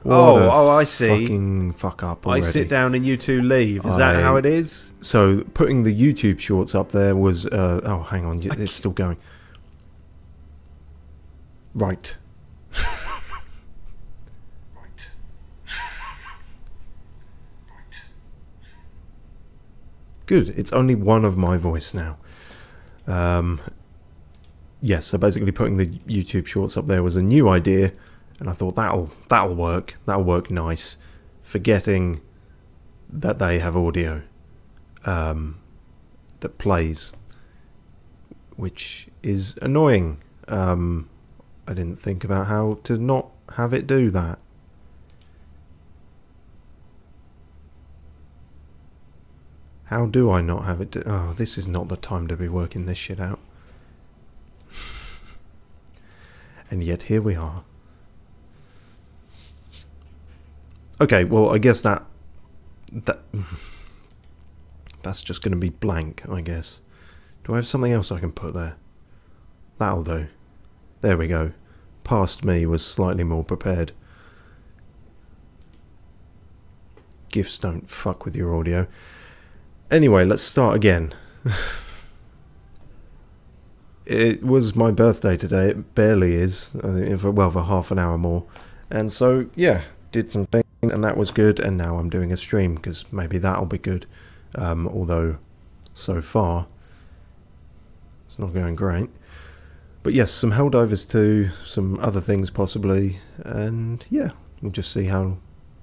What a I see. fucking fuck up I already. sit down and you two leave. Is that how it is? So putting the YouTube shorts up there was... oh, hang on. It's still going. Right. Good. It's only one of my voice now. Yes, so basically putting the YouTube shorts up there was a new idea, and I thought that'll work. That'll work nice. Forgetting that they have audio that plays, which is annoying. I didn't think about how to not have it do that. How do I not have it do... Oh, this is not the time to be working this shit out. And yet here we are. Okay, well, I guess that's just going to be blank, I guess. Do I have something else I can put there? That'll do. There we go. Past me was slightly more prepared. GIFs don't fuck with your audio. Anyway, let's start again. It was my birthday today. It barely is. I think for half an hour more. And so, yeah, did some things, and that was good. And now I'm doing a stream, because maybe that'll be good. Although, so far, it's not going great. But yes, some Helldivers 2, some other things possibly. And yeah, we'll just see how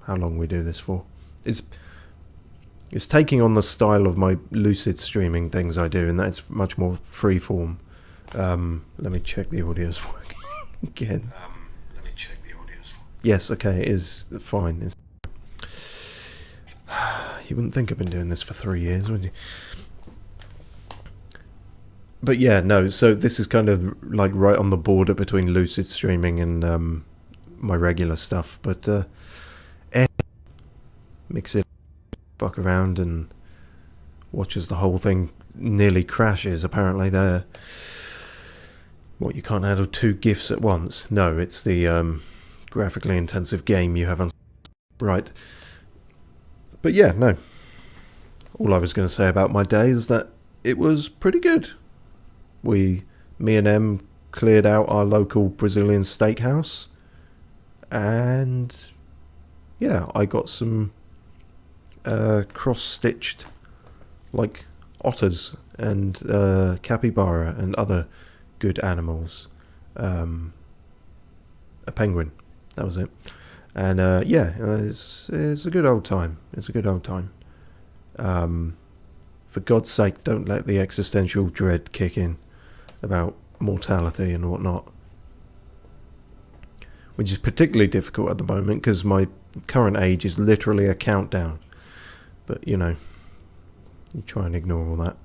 long we do this for. It's taking on the style of my lucid streaming things I do, and that's much more freeform. Let me check the audio's working again. Yes, okay, it is fine. You wouldn't think I've been doing this for 3 years, would you? But yeah, no, so this is kind of like right on the border between lucid streaming and my regular stuff, but mix it, fuck around, and watches the whole thing nearly crashes, apparently. There. What, you can't handle 2 GIFs at once? No, it's the graphically intensive game you have on... Right. But yeah, no. All I was going to say about my day is that it was pretty good. Me and Em cleared out our local Brazilian steakhouse. And yeah, I got some cross-stitched, like, otters and capybara and other good animals. A penguin, that was it. And yeah, it's a good old time. It's a good old time. For God's sake, don't let the existential dread kick in about mortality and whatnot, which is particularly difficult at the moment because my current age is literally a countdown. But you know, you try and ignore all that.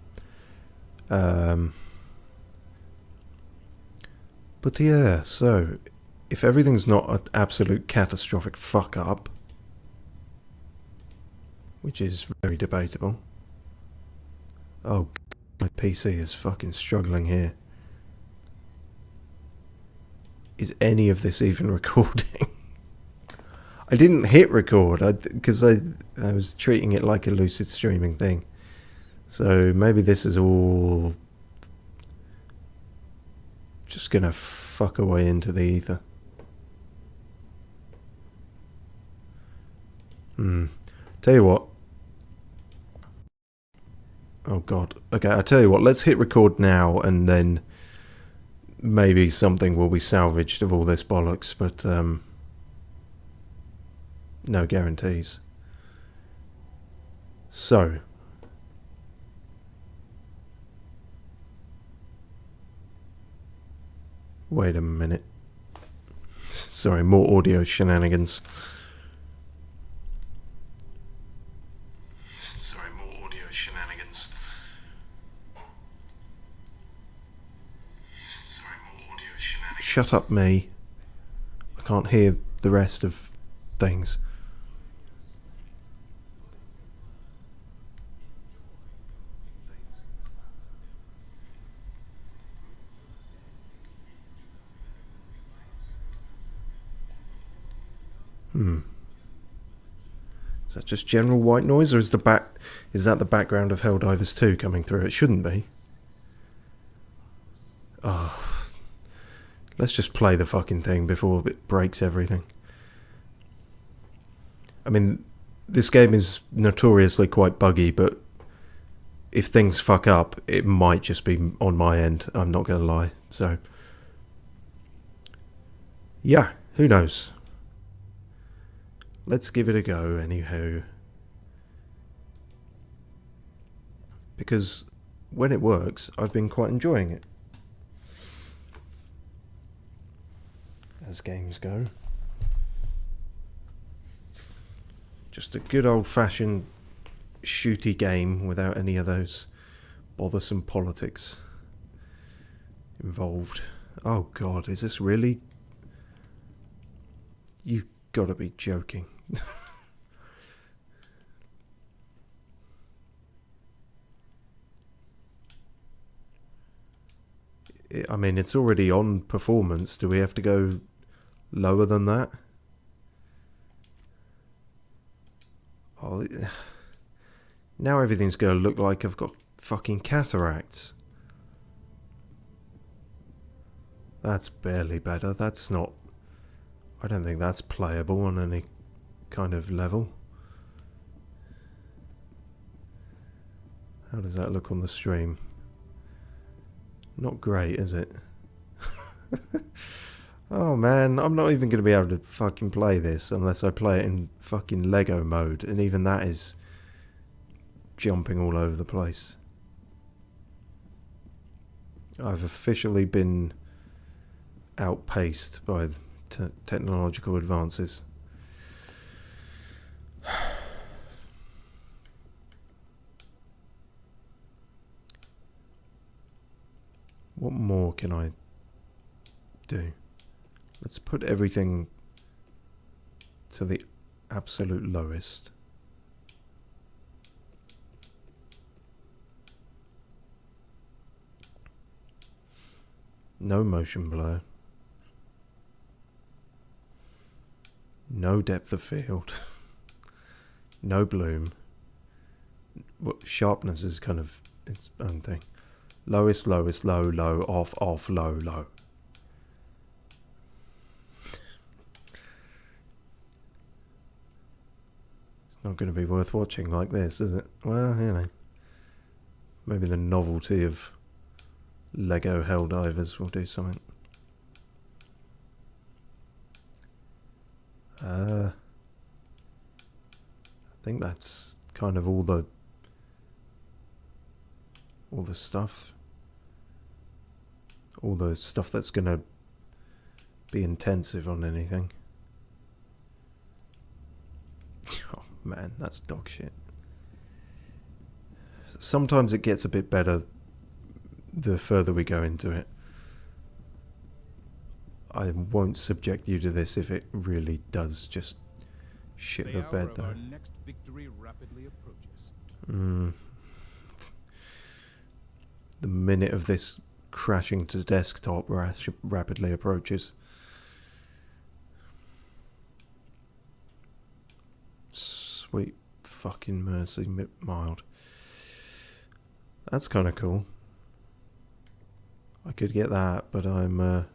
But yeah, so if everything's not an absolute catastrophic fuck up, which is very debatable. Oh, my PC is fucking struggling here. Is any of this even recording? I didn't hit record because I was treating it like a lucid streaming thing. So maybe this is all just gonna fuck away into the ether. Tell you what. Oh god. Okay, I tell you what, let's hit record now and then maybe something will be salvaged of all this bollocks, but no guarantees. So wait a minute. Sorry, more audio shenanigans. Shut up, me. I can't hear the rest of things. Is that just general white noise, or is that the background of Helldivers 2 coming through? It shouldn't be. Oh, let's just play the fucking thing before it breaks everything. I mean, this game is notoriously quite buggy, but if things fuck up, it might just be on my end. I'm not going to lie. So, yeah, who knows? Let's give it a go, anywho. Because when it works, I've been quite enjoying it. As games go. Just a good old-fashioned shooty game without any of those bothersome politics involved. Oh god, is this really? You gotta be joking. I mean, it's already on performance. Do we have to go lower than that? Oh, now everything's going to look like I've got fucking cataracts. That's barely better. That's not... I don't think that's playable on any kind of level. How does that look on the stream? Not great, is it? Oh man, I'm not even going to be able to fucking play this unless I play it in fucking Lego mode, and even that is jumping all over the place. I've officially been outpaced by technological advances. What more can I do? Let's put everything to the absolute lowest. No motion blur. No depth of field. No bloom. Sharpness is kind of its own thing. Lowest, lowest, low, low, off, off, low, low. It's not going to be worth watching like this, is it? Well, you know. Maybe the novelty of Lego Helldivers will do something. I think that's kind of all the stuff. All the stuff that's going to be intensive on anything. Oh man, that's dog shit. Sometimes it gets a bit better the further we go into it. I won't subject you to this if it really does just shit the bed though. Next victory rapidly approaches. The minute of this crashing to desktop rapidly approaches. Sweet fucking mercy, mild. That's kind of cool. I could get that, but I'm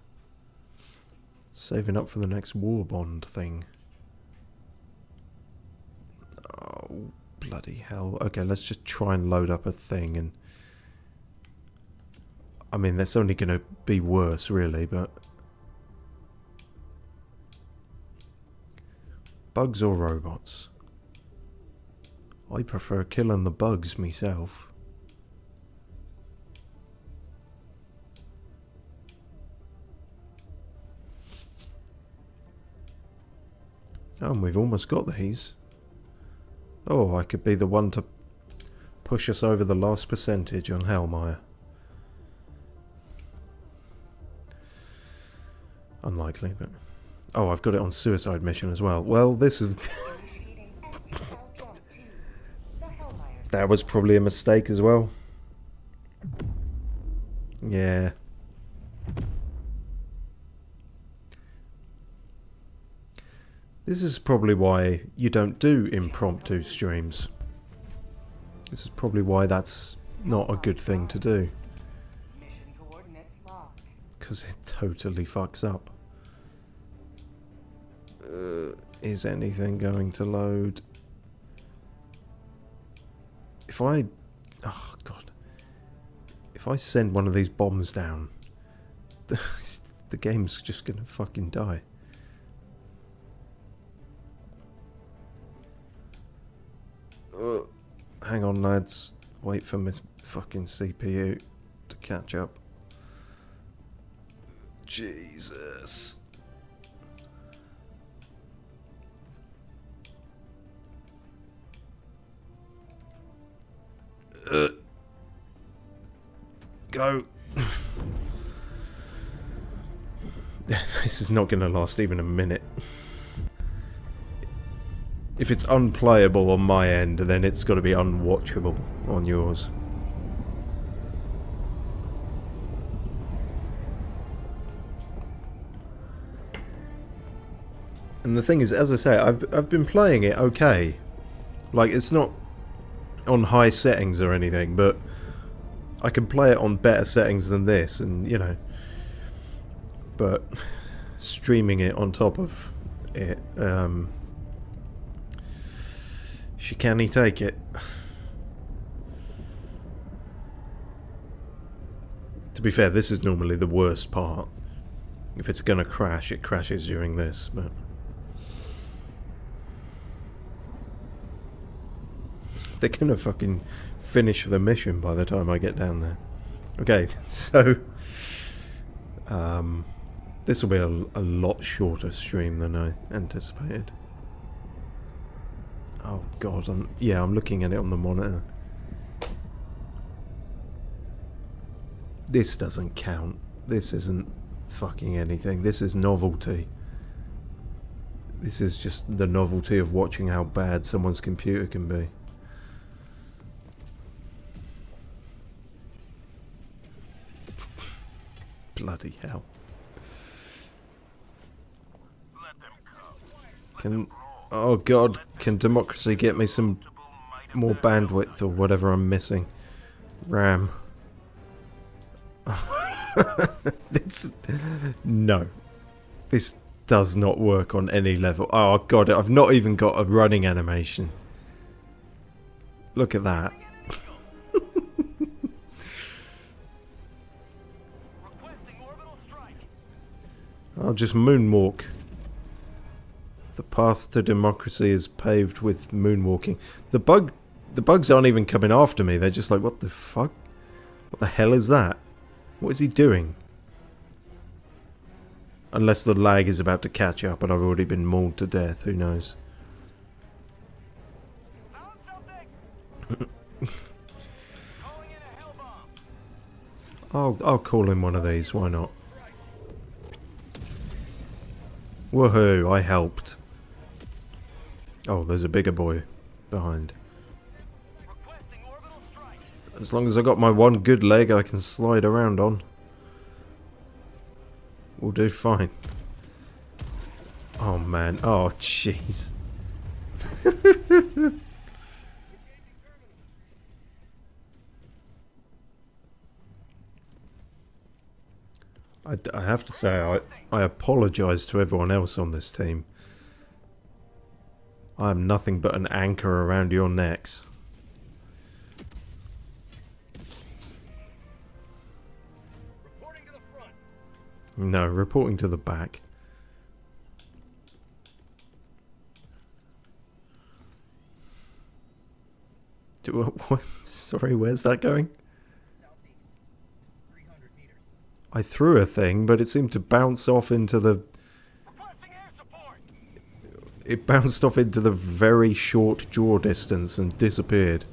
saving up for the next war bond thing. Oh, bloody hell. Okay, let's just try and load up a thing and... I mean, that's only going to be worse, really, but... Bugs or robots? I prefer killing the bugs myself. Oh, and we've almost got these. Oh, I could be the one to push us over the last percentage on Hellmire. Unlikely, but... Oh, I've got it on Suicide Mission as well. Well, this is... That was probably a mistake as well. Yeah. This is probably why you don't do impromptu streams. This is probably why that's not a good thing to do. Mission coordinates locked. Because it totally fucks up. Is anything going to load? If I... Oh, God. If I send one of these bombs down, the game's just gonna fucking die. Hang on, lads. Wait for my fucking CPU to catch up. Jesus. Go. This is not going to last even a minute. If it's unplayable on my end, then it's got to be unwatchable on yours. And the thing is, as I say, I've been playing it okay. Like, it's not on high settings or anything, but I can play it on better settings than this, and you know. But streaming it on top of it, can he take it? To be fair, this is normally the worst part. If it's gonna crash, it crashes during this, but they're gonna fucking finish the mission by the time I get down there. Okay, so this will be a lot shorter stream than I anticipated. Oh God, I'm looking at it on the monitor. This doesn't count. This isn't fucking anything. This is novelty. This is just the novelty of watching how bad someone's computer can be. Bloody hell. Oh God, can democracy get me some more bandwidth or whatever I'm missing? RAM. No. This does not work on any level. Oh God, I've not even got a running animation. Look at that. I'll just moonwalk. The path to democracy is paved with moonwalking. The bugs aren't even coming after me. They're just like, what the fuck? What the hell is that? What is he doing? Unless the lag is about to catch up and I've already been mauled to death. Who knows? I'll call in one of these. Why not? Woohoo! I helped. Oh, there's a bigger boy behind. As long as I got my one good leg I can slide around on, we'll do fine. Oh man, oh jeez. I have to say, I apologise to everyone else on this team. I am nothing but an anchor around your necks. Reporting to the front. No, reporting to the back. Sorry, where's that going? Southeast. 300 meters. I threw a thing, but it seemed to bounce off into the... Requesting air support. It bounced off into the very short jaw distance and disappeared.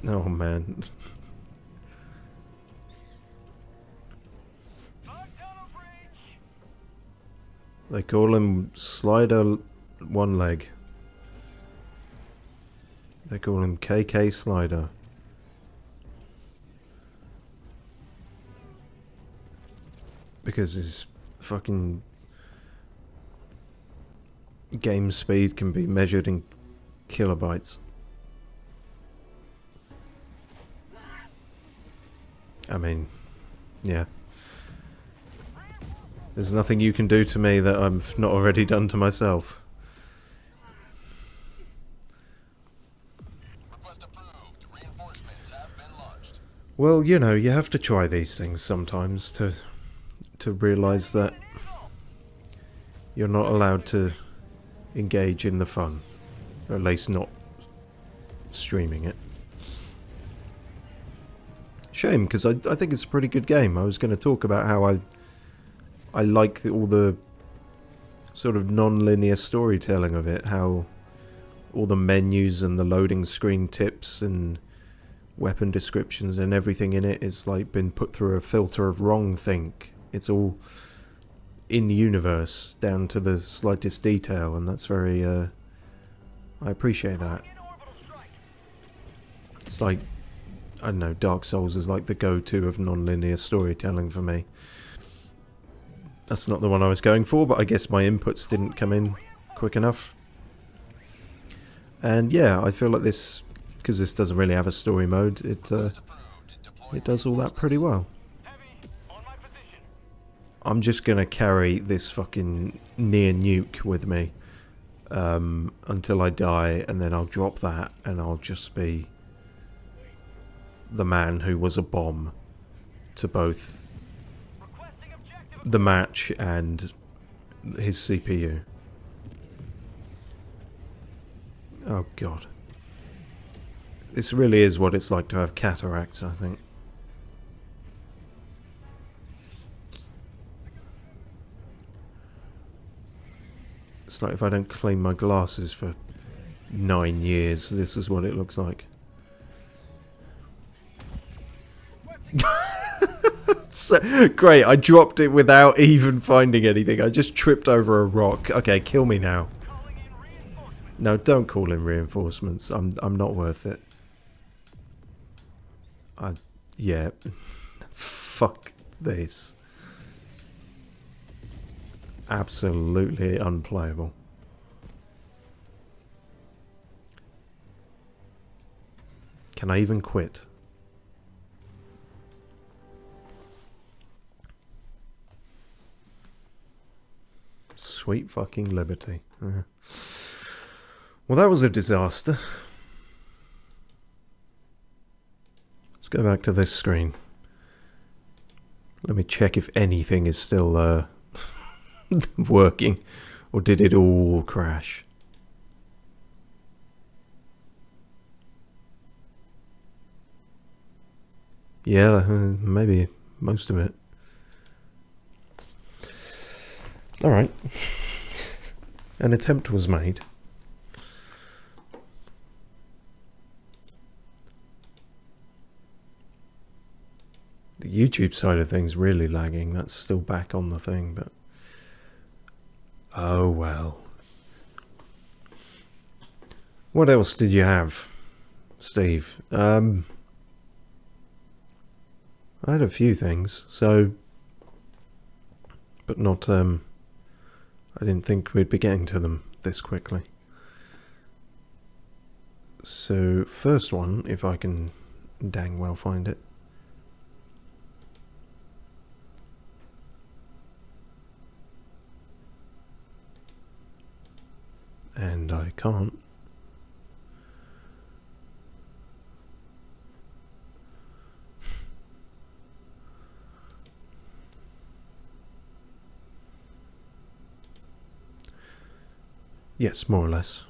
Oh man. Tunnel breach. They call him Slider One Leg. They call him KK Slider. Because his fucking game speed can be measured in kilobytes. I mean, yeah. There's nothing you can do to me that I've not already done to myself. Request approved. Reinforcements have been launched. Well, you know, you have to try these things sometimes to realise that you're not allowed to engage in the fun. Or at least not streaming it. Shame, because I think it's a pretty good game. I was going to talk about how I like all the sort of non-linear storytelling of it, how all the menus and the loading screen tips and weapon descriptions and everything in it is like been put through a filter of wrong think. It's all in universe down to the slightest detail, and that's very I appreciate that. It's like, I don't know, Dark Souls is like the go-to of non-linear storytelling for me. That's not the one I was going for, but I guess my inputs didn't come in quick enough. And yeah, I feel like this, because this doesn't really have a story mode, it does all that pretty well. I'm just gonna carry this fucking near nuke with me until I die, and then I'll drop that, and I'll just be the man who was a bomb to both the match and his CPU. Oh god. This really is what it's like to have cataracts, I think. It's like if I don't clean my glasses for 9 years, this is what it looks like. So, great, I dropped it without even finding anything. I just tripped over a rock. Okay, kill me now. No, don't call in reinforcements. I'm not worth it. Yeah. Fuck this. Absolutely unplayable. Can I even quit? Sweet fucking liberty. Well, that was a disaster. Let's go back to this screen. Let me check if anything is still working, or did it all crash? Yeah, maybe most of it. Alright. An attempt was made. The YouTube side of things really lagging. That's still back on the thing, but oh well. What else did you have, Steve? I had a few things, so, but not I didn't think we'd be getting to them this quickly. So, first one, if I can dang well find it. And I can't. Yes, more or less.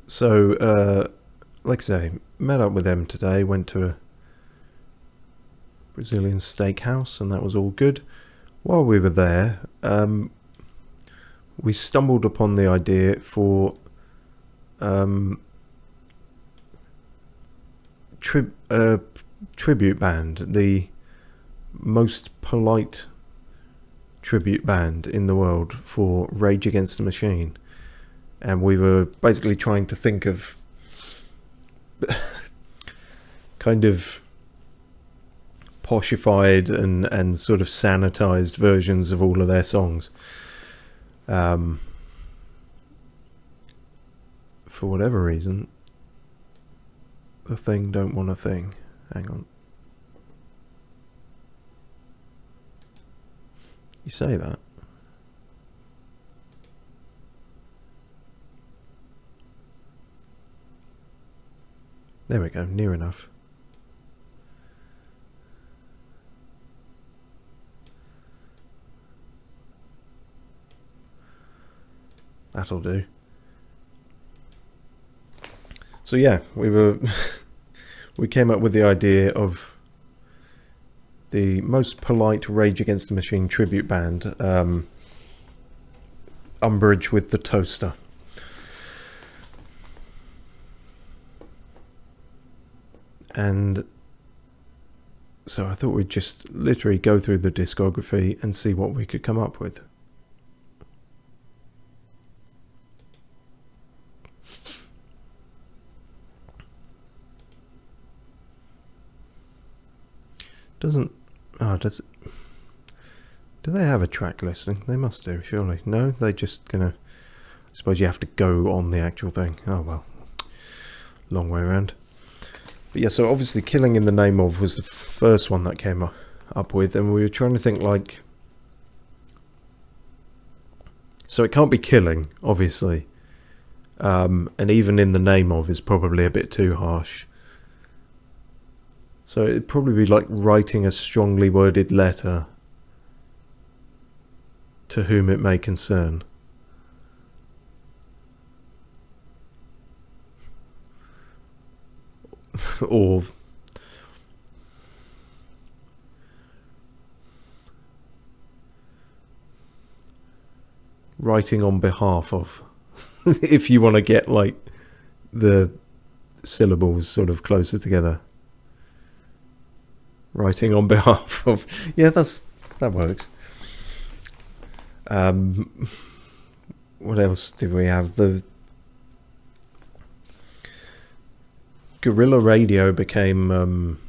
So, like I say, met up with them today, went to a Brazilian steakhouse, and that was all good. While we were there, we stumbled upon the idea for tribute band, the most polite tribute band in the world for Rage Against the Machine, and we were basically trying to think of kind of poshified and sort of sanitized versions of all of their songs. For whatever reason, the thing don't want a thing. Hang on. You say that. There we go, near enough. That'll do. So yeah, we came up with the idea of the most polite Rage Against the Machine tribute band, Umbrage with the Toaster. And so I thought we'd just literally go through the discography and see what we could come up with. Do they have a track listing? They must do, surely. No, they just gonna, I suppose you have to go on the actual thing. Oh well, long way around. But yeah, so obviously Killing in the Name Of was the first one that came up with, and we were trying to think like, so it can't be killing, obviously, and even in the name of is probably a bit too harsh. So it'd probably be like writing a strongly worded letter to whom it may concern. Or writing on behalf of, if you want to get like the syllables sort of closer together. Writing on behalf of, yeah, that works. What else did we have? The Guerrilla Radio became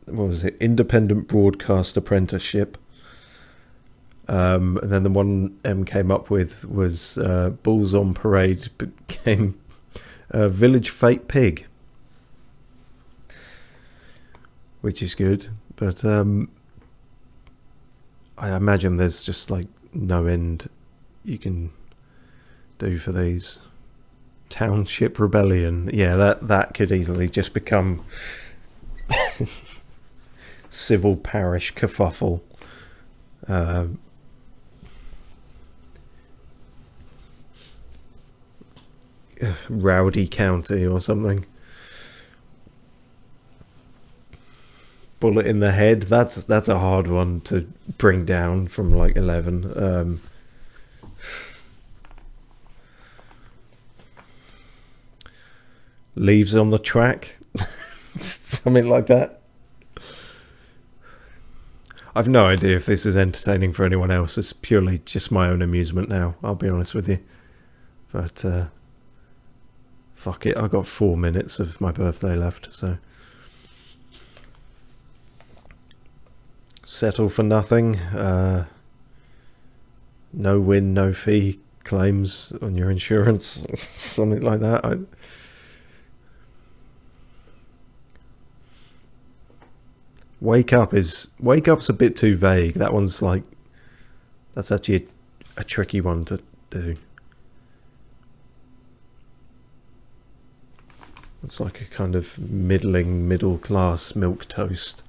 what was it? Independent Broadcast Apprenticeship. And then the one M came up with was Bulls on Parade became Village Fate Pig, which is good, but I imagine there's just like no end you can do for these. Township Rebellion, yeah, that could easily just become Civil Parish Kerfuffle. Rowdy County or something. Bullet in the Head, that's a hard one to bring down from like 11. Leaves on the Track, something like that. I've no idea if this is entertaining for anyone else. It's purely just my own amusement now, I'll be honest with you. But fuck it, I've got 4 minutes of my birthday left, so Settle for Nothing. No win, no fee claims on your insurance, something like that. Wake Up's a bit too vague. That one's like, that's actually a tricky one to do. It's like a kind of middle class milquetoast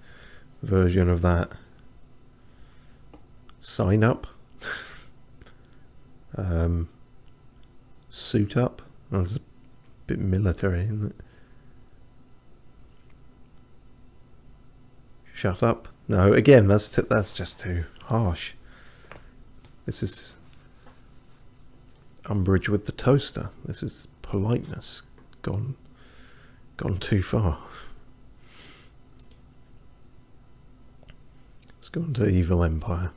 version of that. Sign Up. Suit Up. That's a bit military, isn't it? Shut Up. No, again, that's just too harsh. This is Umbrage with the Toaster. This is politeness gone too far. Let's go on to Evil Empire.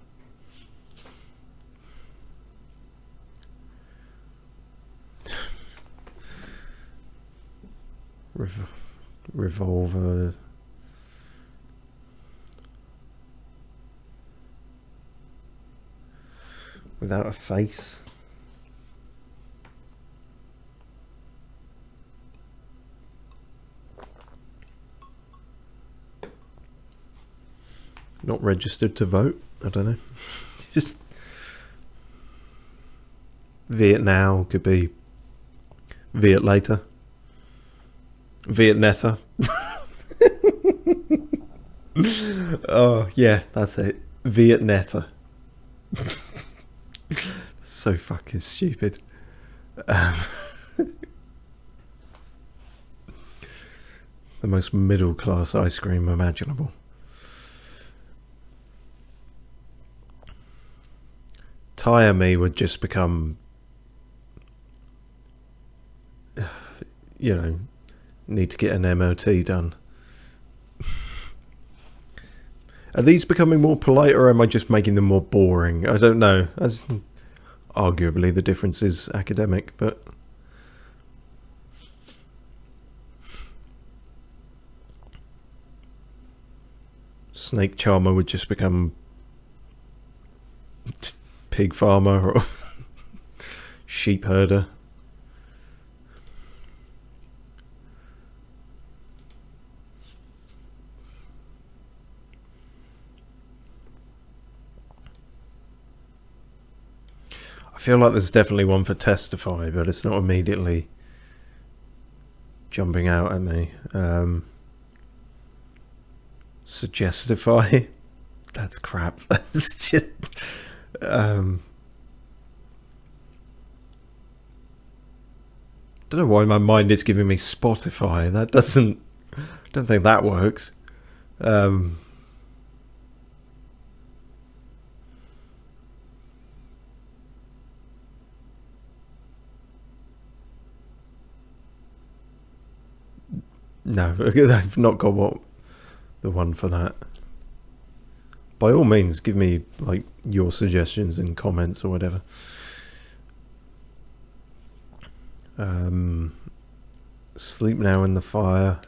Revolver. Without a face. Not registered to vote. I don't know. Just Viet now could be Viet later. Viet Netta. Oh yeah, that's it. Viet Netta. So fucking stupid. The most middle class ice cream imaginable. Tire me would just become, you know, need to get an MOT done. Are these becoming more polite, or am I just making them more boring? I don't know. As arguably the difference is academic, but snake charmer would just become pig farmer or sheep herder. I feel like there's definitely one for testify, but it's not immediately jumping out at me. Suggestify? That's crap. That's just... don't know why my mind is giving me Spotify. That doesn't... I don't think that works. No, I've not got the one for that. By all means, give me like your suggestions and comments or whatever. Sleep now in the fire.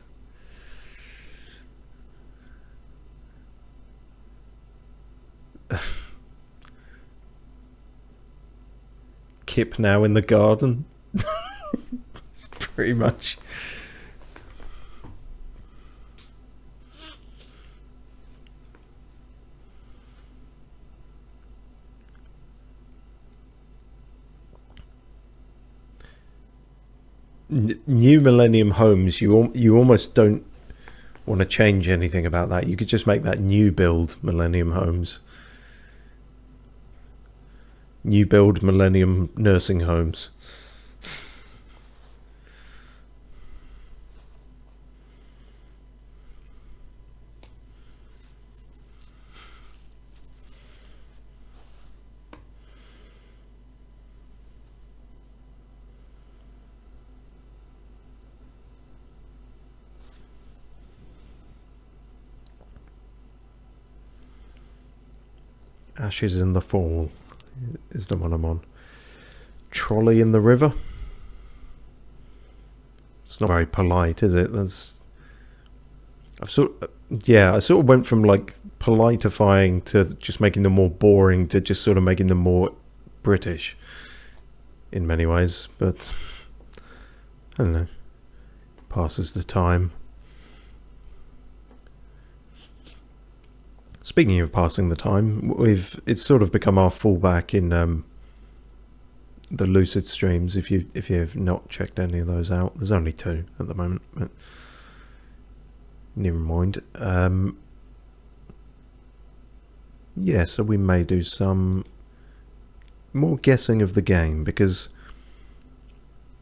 Kip now in the garden. Pretty much. New Millennium Homes, you almost don't want to change anything about that. You could just make that new build Millennium Homes. New build Millennium Nursing Homes. Ashes in the Fall is the one I'm on. Trolley in the River. It's not very polite, is it? I sort of went from like politifying to just making them more boring to just sort of making them more British in many ways, but I don't know. Passes the time. Speaking of passing the time, it's sort of become our fallback in the Lucid streams. If you have not checked any of those out, there's only 2 at the moment, but never mind. Yeah, so we may do some more guessing of the game, because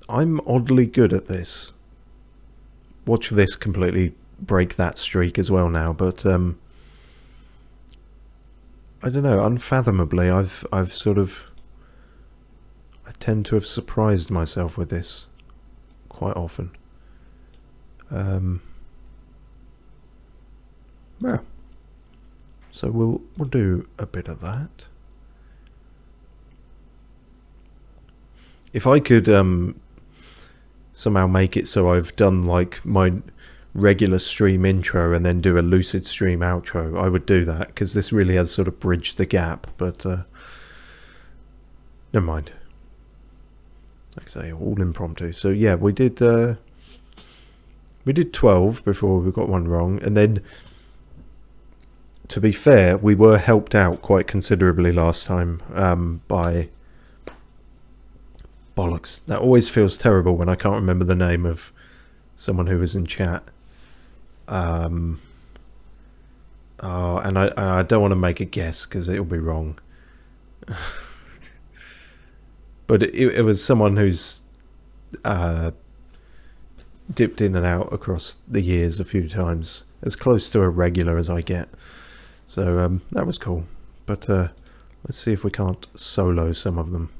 I'm oddly good at this. Watch this completely break that streak as well now, but I don't know, unfathomably, I tend to have surprised myself with this quite often. Yeah. So we'll do a bit of that. If I could somehow make it so I've done like my regular stream intro and then do a lucid stream outro, I would do that, because this really has sort of bridged the gap. But never mind. Like I say, all impromptu. So yeah, we did 12 before we got one wrong, and then, to be fair, we were helped out quite considerably last time by bollocks. That always feels terrible when I can't remember the name of someone who was in chat. And I don't want to make a guess because it'll be wrong. But it was someone who's dipped in and out across the years a few times, as close to a regular as I get. So that was cool. But let's see if we can't solo some of them.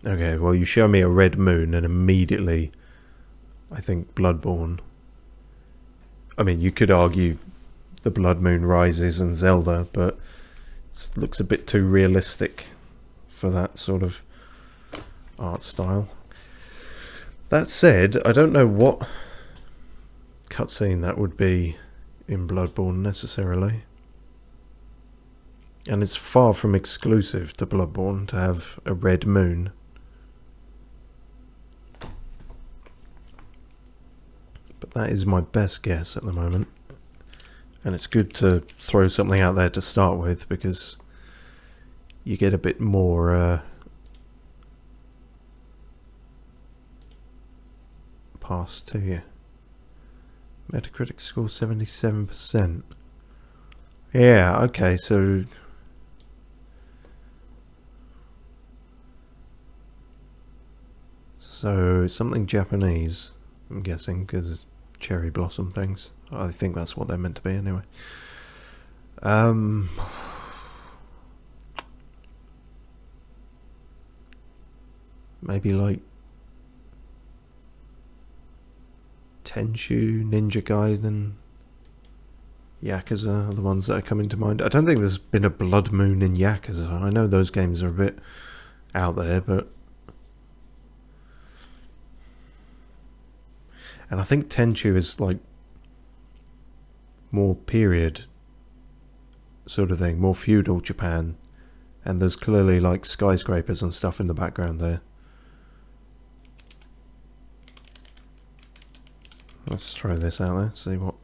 Okay, well, you show me a red moon and immediately I think Bloodborne. I mean, you could argue the Blood Moon Rises and Zelda, but it looks a bit too realistic for that sort of art style. That said, I don't know what cutscene that would be in Bloodborne necessarily. And it's far from exclusive to Bloodborne to have a red moon. But that is my best guess at the moment. And it's good to throw something out there to start with, because you get a bit more passed to you. Metacritic score 77%. Yeah, okay, so something Japanese, I'm guessing, because cherry blossom things. I think that's what they're meant to be anyway. Maybe like Tenchu, Ninja Gaiden, Yakuza are the ones that are coming to mind. I don't think there's been a Blood Moon in Yakuza. I know those games are a bit out there, but... And I think Tenchu is like more period sort of thing, more feudal Japan. And there's clearly like skyscrapers and stuff in the background there. Let's throw this out there, see what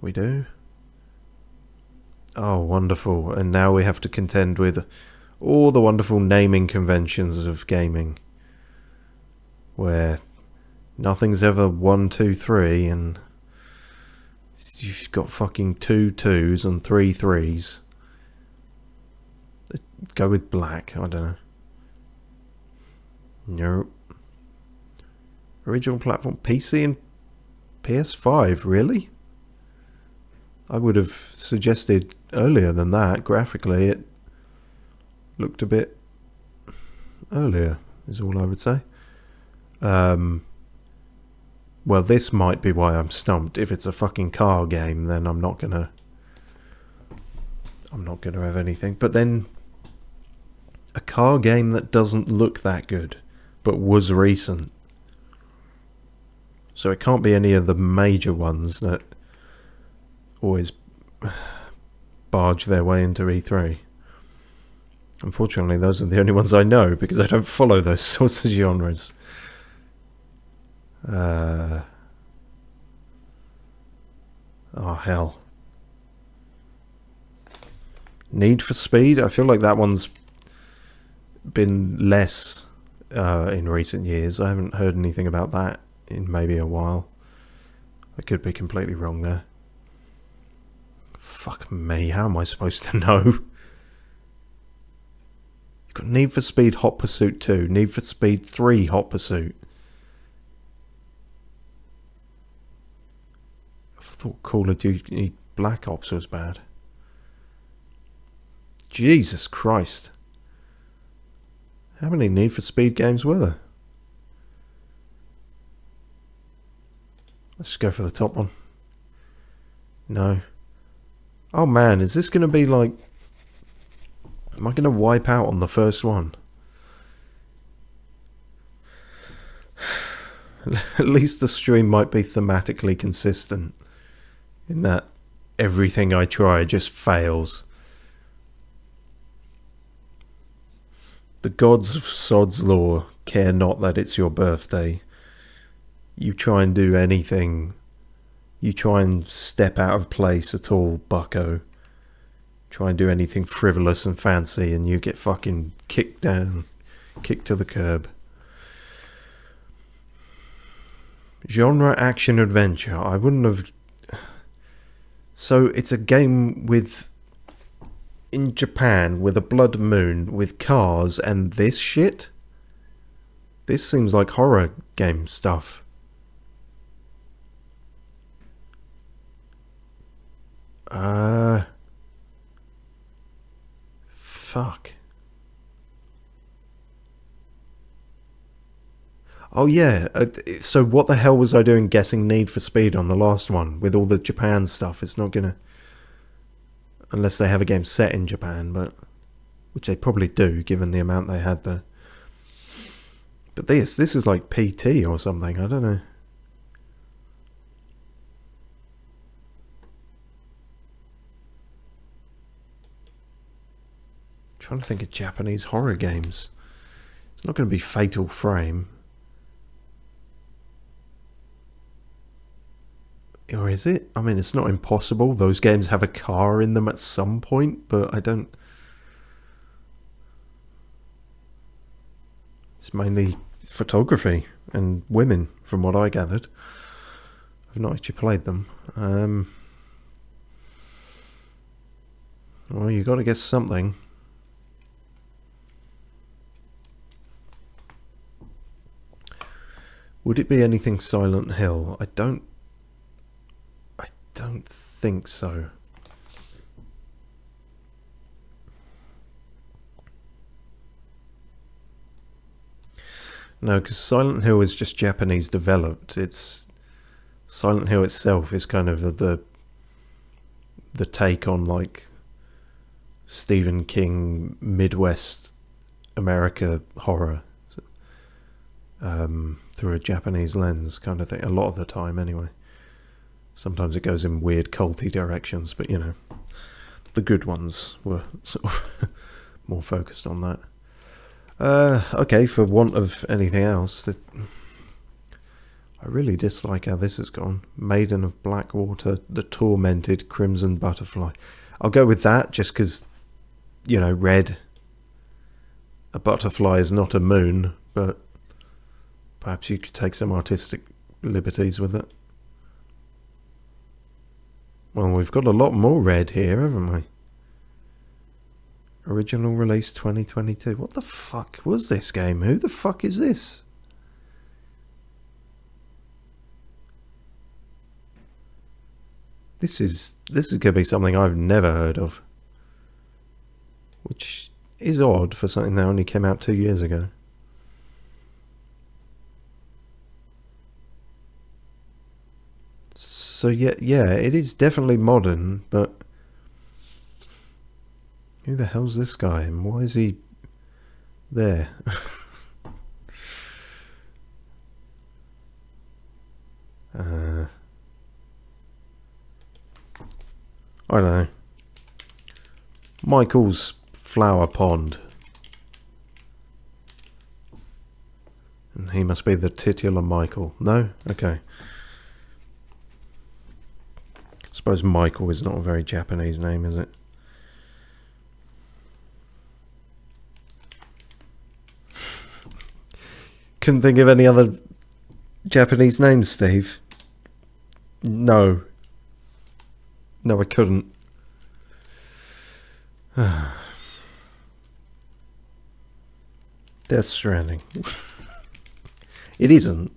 we do. Oh, wonderful. And now we have to contend with all the wonderful naming conventions of gaming, where nothing's ever 1, 2, 3, and you've got fucking 2 2s and 3 3s. Go with black, I don't know. Nope. Original platform, PC and PS5, really? I would have suggested earlier than that. Graphically, it looked a bit earlier, is all I would say. Well, this might be why I'm stumped. If it's a fucking car game, then I'm not gonna have anything. But then, a car game that doesn't look that good, but was recent. So it can't be any of the major ones that always barge their way into E3. Unfortunately, those are the only ones I know, because I don't follow those sorts of genres. Oh, hell. Need for Speed? I feel like that one's been less in recent years. I haven't heard anything about that in maybe a while. I could be completely wrong there. Fuck me, how am I supposed to know? You've got Need for Speed Hot Pursuit 2, Need for Speed 3 Hot Pursuit. I thought Call of Duty Black Ops was bad. Jesus Christ. How many Need for Speed games were there? Let's just go for the top one. No. Oh man, is this going to be like... Am I going to wipe out on the first one? At least the stream might be thematically consistent in that everything I try just fails. The gods of Sod's Law care not that it's your birthday. You try and do anything. You try and step out of place at all, bucko. Try and do anything frivolous and fancy and you get fucking kicked down. Kicked to the curb. Genre action adventure. I wouldn't have... So it's a game with... in Japan with a blood moon with cars and this shit? This seems like horror game stuff. Fuck. Oh yeah, so what the hell was I doing guessing Need for Speed on the last one with all the Japan stuff? It's not gonna... Unless they have a game set in Japan, but... Which they probably do, given the amount they had there. But this is like PT or something, I don't know. Trying to think of Japanese horror games. It's not going to be Fatal Frame. Or is it? I mean, it's not impossible. Those games have a car in them at some point, but I don't... It's mainly photography and women, from what I gathered. I've not actually played them. Well, you got to guess something. Would it be anything Silent Hill? I don't think so. No, because Silent Hill is just Japanese developed. It's Silent Hill itself is kind of the take on like Stephen King Midwest America horror through a Japanese lens kind of thing. A lot of the time, anyway. Sometimes it goes in weird culty directions, but you know, the good ones were sort of more focused on that. Okay, for want of anything else, I really dislike how this has gone. Maiden of Blackwater, The Tormented, Crimson Butterfly. I'll go with that just because, you know, red. A butterfly is not a moon, but perhaps you could take some artistic liberties with it. Well, we've got a lot more red here, haven't we? Original release 2022. What the fuck was this game? Who the fuck is this? This is going to be something I've never heard of. Which is odd for something that only came out 2 years ago. So yeah, it is definitely modern, but who the hell's this guy and why is he there? I don't know. Michael's Flower Pond. And he must be the titular Michael. No? Okay. Suppose Michael is not a very Japanese name, is it? Couldn't think of any other Japanese names, Steve. No. No, I couldn't. Death Stranding. It isn't,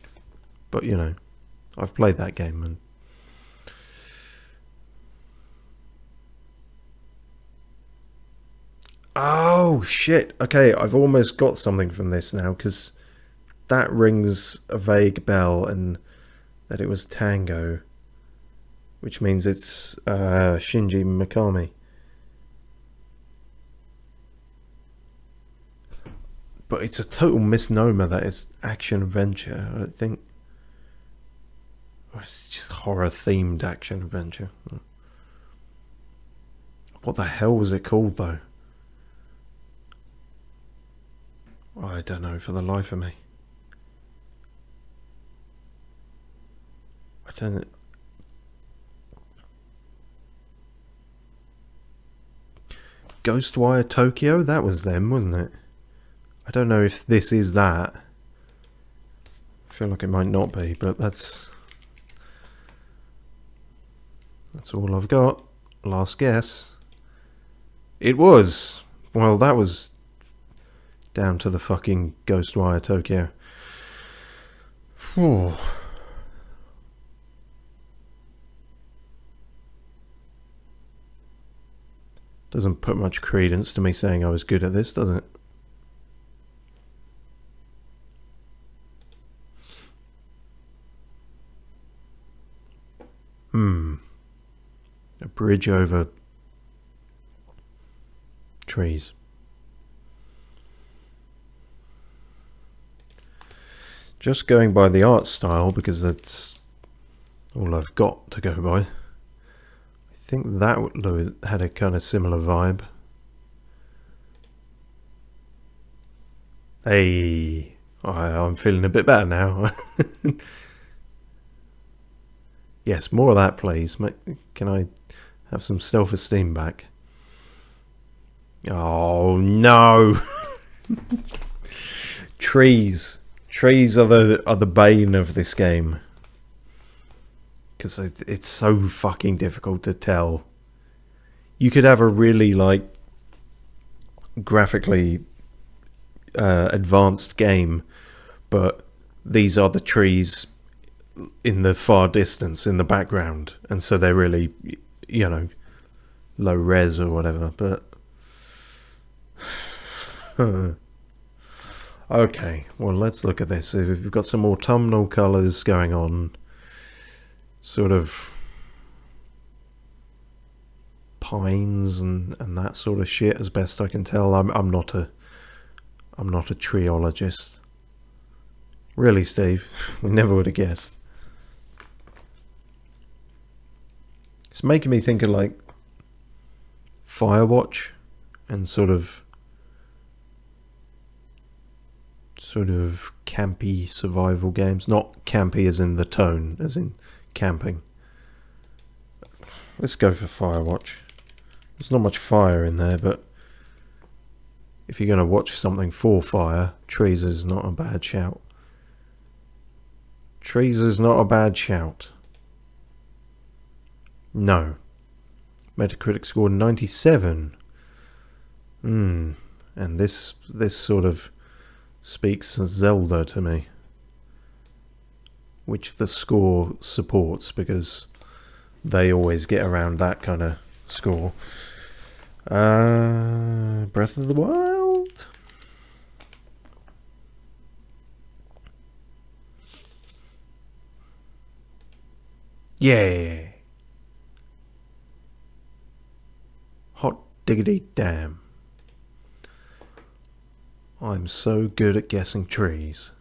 but you know, I've played that game and oh shit, okay, I've almost got something from this now, because that rings a vague bell, and that it was Tango, which means it's Shinji Mikami. But it's a total misnomer that it's action adventure, I think. It's just horror-themed action-adventure. What the hell was it called, though? I don't know for the life of me. I don't... Ghostwire Tokyo? That was them, wasn't it? I don't know if this is that. I feel like it might not be, but that's all I've got. Last guess. It was. Well, that was down to the fucking Ghostwire Tokyo. Whew. Doesn't put much credence to me saying I was good at this, does it? A bridge over trees. Just going by the art style, because that's all I've got to go by. I think that had a kind of similar vibe. Hey, I'm feeling a bit better now. Yes, more of that, please. Can I have some self-esteem back? Oh no! Trees are the bane of this game, because it's so fucking difficult to tell. You could have a really like graphically advanced game, but these are the trees in the far distance in the background, and so they're really, you know, low res or whatever. But okay, well, let's look at this. We've got some autumnal colours going on, sort of pines and that sort of shit, as best I can tell. I'm not a treeologist. Really, Steve? We never would have guessed. It's making me think of like Firewatch and sort of campy survival games. Not campy as in the tone, as in camping. Let's go for Firewatch. There's not much fire in there, but if you're going to watch something for fire, trees is not a bad shout. Trees is not a bad shout. No. Metacritic scored 97. And this sort of speaks Zelda to me, which the score supports, because they always get around that kind of score. Breath of the Wild? Yeah. Hot diggity damn. I'm so good at guessing trees.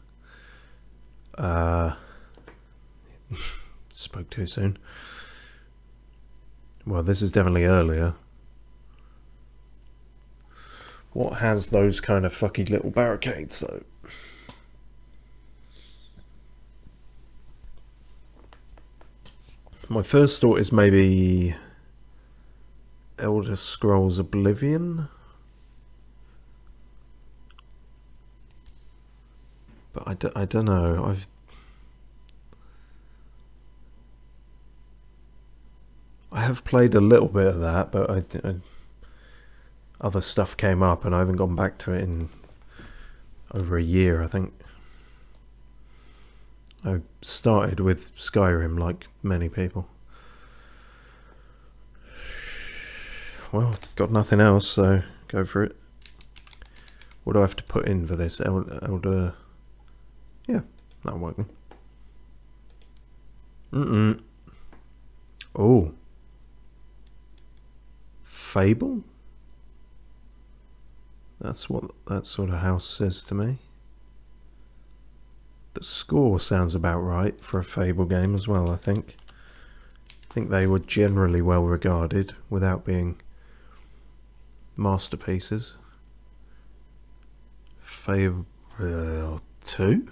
Spoke too soon. Well, this is definitely earlier. What has those kind of fucky little barricades, though? My first thought is maybe Elder Scrolls Oblivion, but I don't know. I have played a little bit of that, but other stuff came up and I haven't gone back to it in over a year, I think. I started with Skyrim like many people. Well, got nothing else, so go for it. What do I have to put in for this? Elder... Yeah, that'll work then. Oh. Fable? That's what that sort of house says to me. The score sounds about right for a Fable game as well, I think. I think they were generally well regarded without being masterpieces. Fable 2?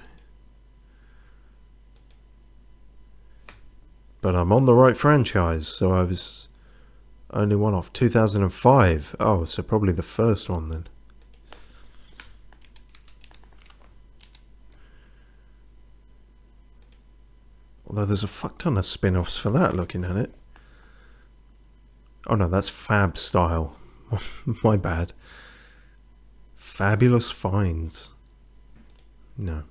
But I'm on the right franchise, so I was only one off. 2005. Oh, so probably the first one then. Although there's a fuck ton of spin-offs for that, looking at it. Oh no, that's Fab Style. My bad. Fabulous Finds. No.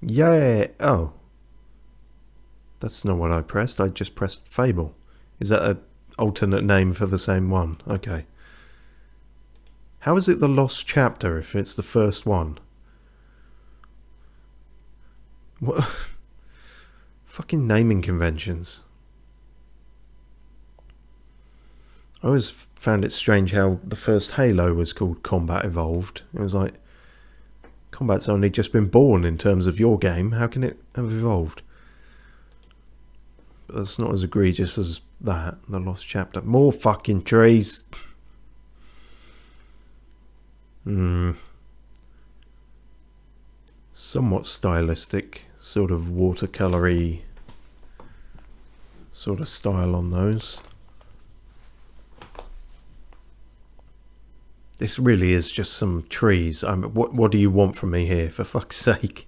Yeah. Oh. That's not what I pressed. I just pressed Fable. Is that an alternate name for the same one? Okay. How is it the Lost Chapter if it's the first one? What? Fucking naming conventions. I always found it strange how the first Halo was called Combat Evolved. It was like, combat's only just been born in terms of your game. How can it have evolved? But that's not as egregious as that, the Lost Chapter. More fucking trees. Somewhat stylistic, sort of watercolory sort of style on those. This really is just some trees. What do you want from me here, for fuck's sake?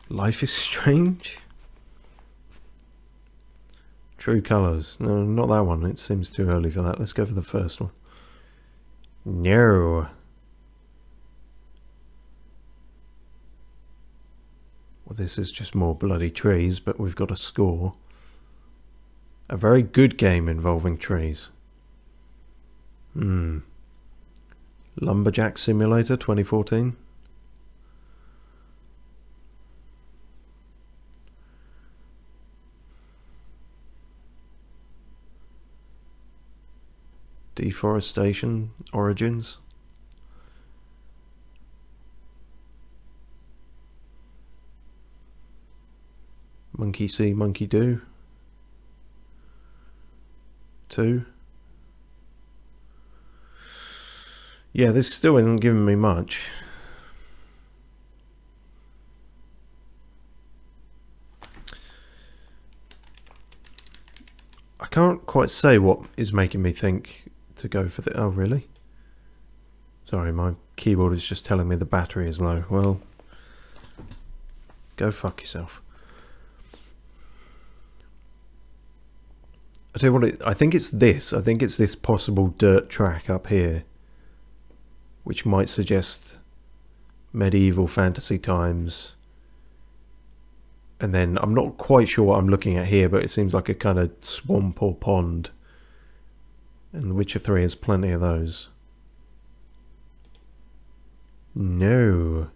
Life is Strange? True Colours. No, not that one. It seems too early for that. Let's go for the first one. No. Well, this is just more bloody trees, but we've got a score. A very good game involving trees. Lumberjack Simulator 2014. Deforestation Origins. Monkey See, Monkey Do. 2. Yeah, this still isn't giving me much. I can't quite say what is making me think to go for the... Oh, really? Sorry, my keyboard is just telling me the battery is low. Well, go fuck yourself. I tell you what, I think it's this. I think it's this possible dirt track up here, which might suggest medieval fantasy times. And then I'm not quite sure what I'm looking at here, but it seems like a kind of swamp or pond. And The Witcher 3 has plenty of those. No.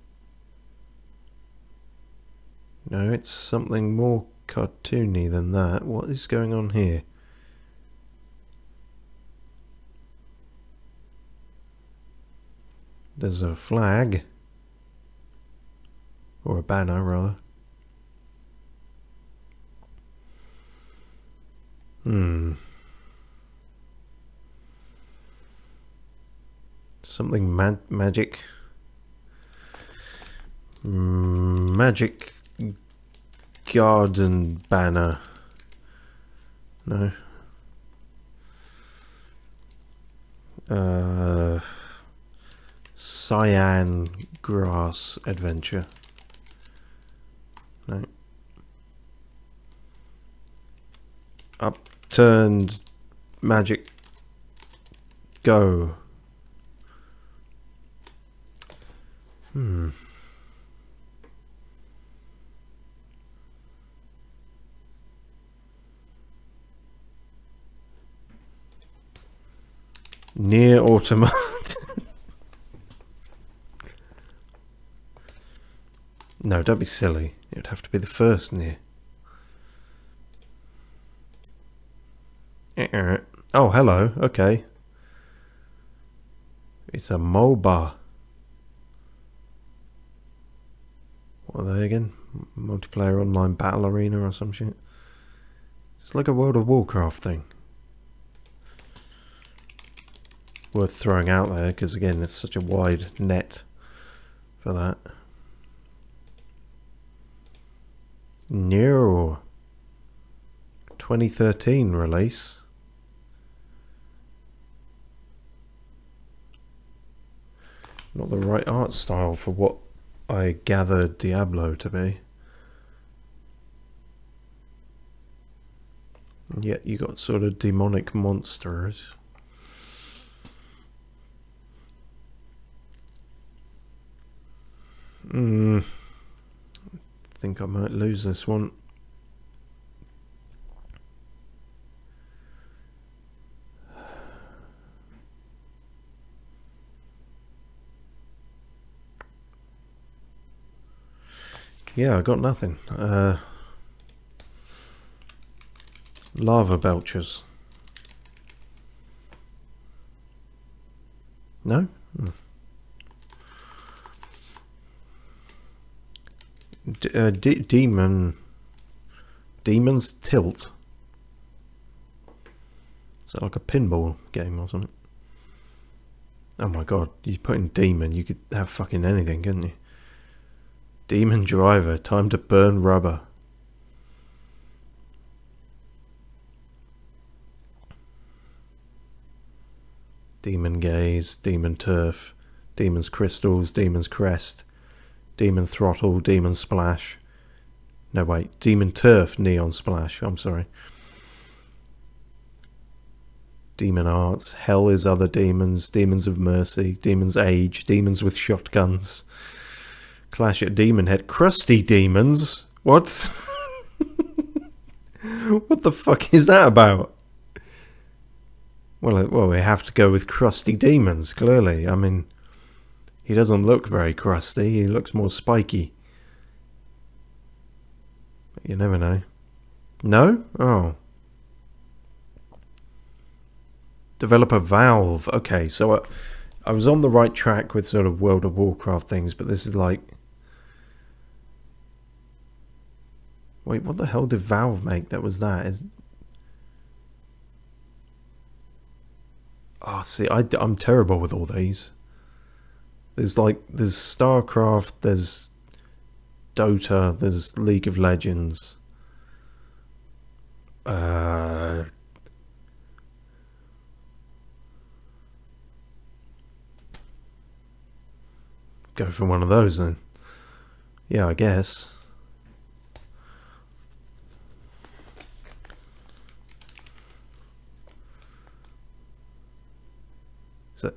No, it's something more cartoony than that. What is going on here? There's a flag. Or a banner, rather. Something magic. Magic garden banner. No. Cyan grass adventure. No. Upturned magic go. Near Automata. No, don't be silly. It'd have to be the first near. Oh, hello. Okay. It's a MOBA. What are they again? Multiplayer online battle arena or some shit? It's like a World of Warcraft thing. Worth throwing out there because again, it's such a wide net for that. No. 2013 release. Not the right art style for what I gathered Diablo to be. And yet you got sort of demonic monsters. I think I might lose this one. Yeah, I got nothing. Lava belchers. No? Demon's Tilt. Is that like a pinball game or something? Oh my god, you put in demon, you could have fucking anything, couldn't you? Demon Driver, time to burn rubber. Demon Gaze, Demon Turf, Demon's Crystals, Demon's Crest, Demon Throttle, Demon Splash. No wait, Demon Turf, Neon Splash, I'm sorry. Demon Arts, Hell is Other Demons, Demons of Mercy, Demons Age, Demons with Shotguns. Clash at Demon Head, Crusty Demons? What? What the fuck is that about? Well, we have to go with Crusty Demons, clearly. I mean, he doesn't look very crusty, he looks more spiky. But you never know. No? Oh. Developer Valve. Okay, so I was on the right track with sort of World of Warcraft things, but this is like... Wait, what the hell did Valve make that was that? Oh, see, I'm terrible with all these. There's StarCraft, there's Dota, there's League of Legends. Go for one of those then. Yeah, I guess.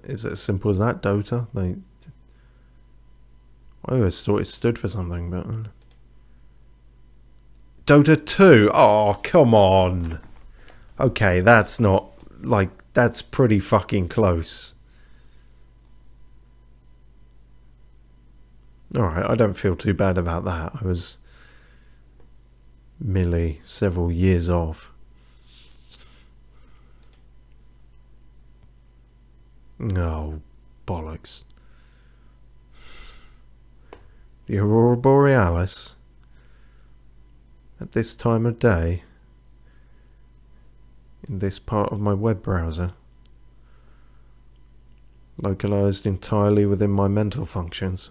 Is it as simple as that, Dota? I always thought it stood for something, but... Dota 2? Oh, come on! Okay, that's not... Like, that's pretty fucking close. Alright, I don't feel too bad about that. I was merely several years off. Oh, bollocks. The Aurora Borealis at this time of day in this part of my web browser, localized entirely within my mental functions.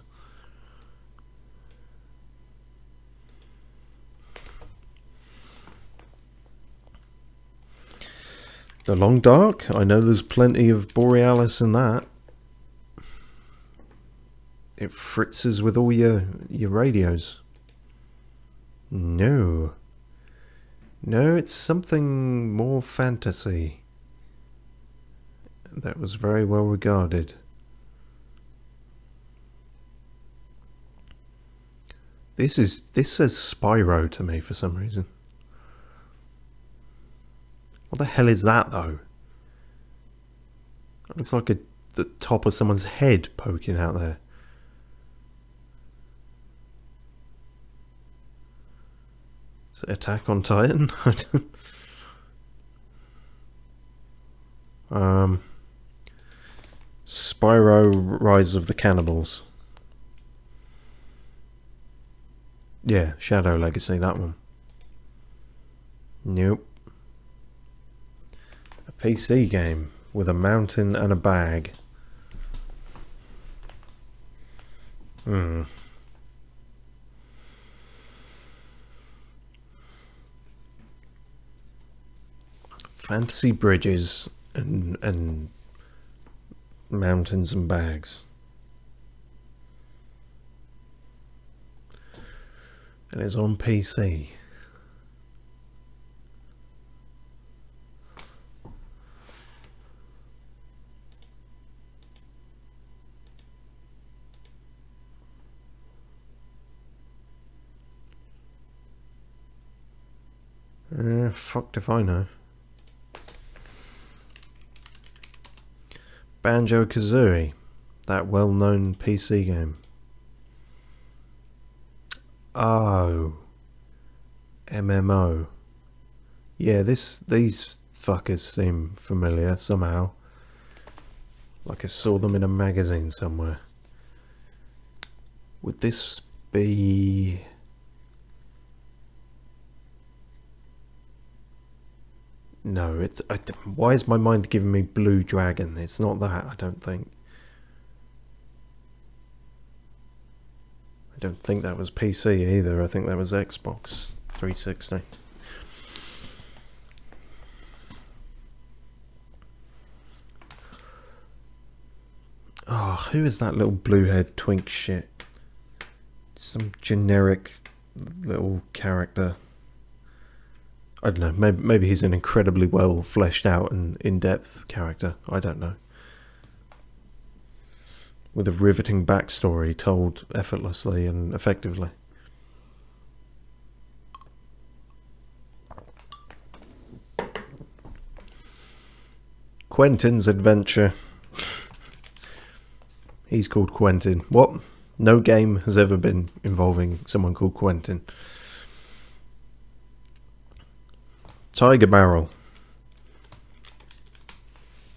The Long Dark? I know there's plenty of Borealis in that. It fritzes with all your radios. No. No, it's something more fantasy. That was very well regarded. This says Spyro to me for some reason. What the hell is that, though? It looks like the top of someone's head poking out there. Is it Attack on Titan? Spyro Rise of the Cannibals. Yeah, Shadow Legacy, that one. Nope. A PC game with a mountain and a bag. Fantasy bridges and mountains and bags. And it's on PC. Fucked if I know. Banjo-Kazooie, that well-known PC game. Oh, MMO. Yeah, these fuckers seem familiar somehow. Like I saw them in a magazine somewhere. Would this be... No, it's... why is my mind giving me Blue Dragon? It's not that, I don't think. I don't think that was PC either. I think that was Xbox 360. Oh, who is that little blue-haired twink shit? Some generic little character. I don't know, maybe he's an incredibly well fleshed out and in-depth character. I don't know. With a riveting backstory told effortlessly and effectively. Quentin's Adventure. He's called Quentin. What? No game has ever been involving someone called Quentin. Tiger barrel.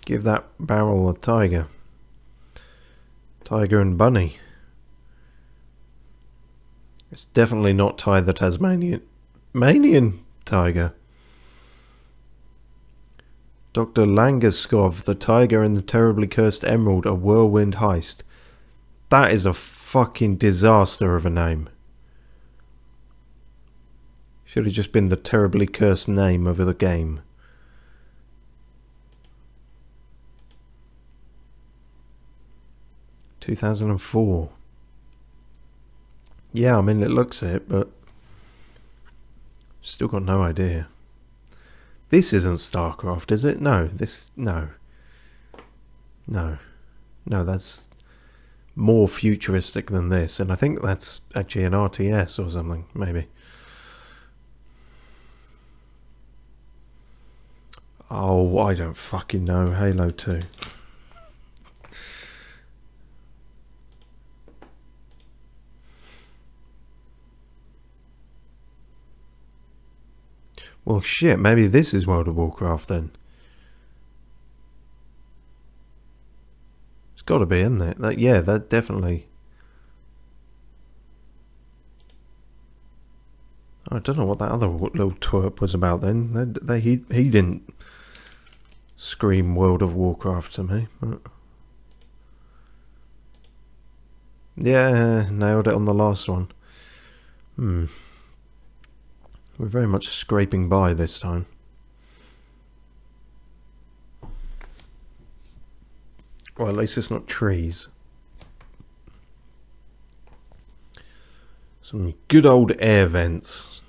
Give that barrel a tiger. Tiger and bunny. It's definitely not Ty the Tasmanian tiger. Dr. Langaskov, the tiger and the terribly cursed emerald, a whirlwind heist. That is a fucking disaster of a name. Should have just been the terribly cursed name of the game. ...2004. Yeah, I mean, it looks it, but... still got no idea. This isn't StarCraft, is it? No, no. No. No, that's more futuristic than this, and I think that's actually an RTS or something, maybe. Oh, I don't fucking know. Halo 2. Well, shit, maybe this is World of Warcraft then. It's got to be, isn't it? Yeah, that definitely... I don't know what that other little twerp was about then. He didn't scream World of Warcraft to me. But... yeah, nailed it on the last one. We're very much scraping by this time. Well, at least it's not trees. Some good old air vents.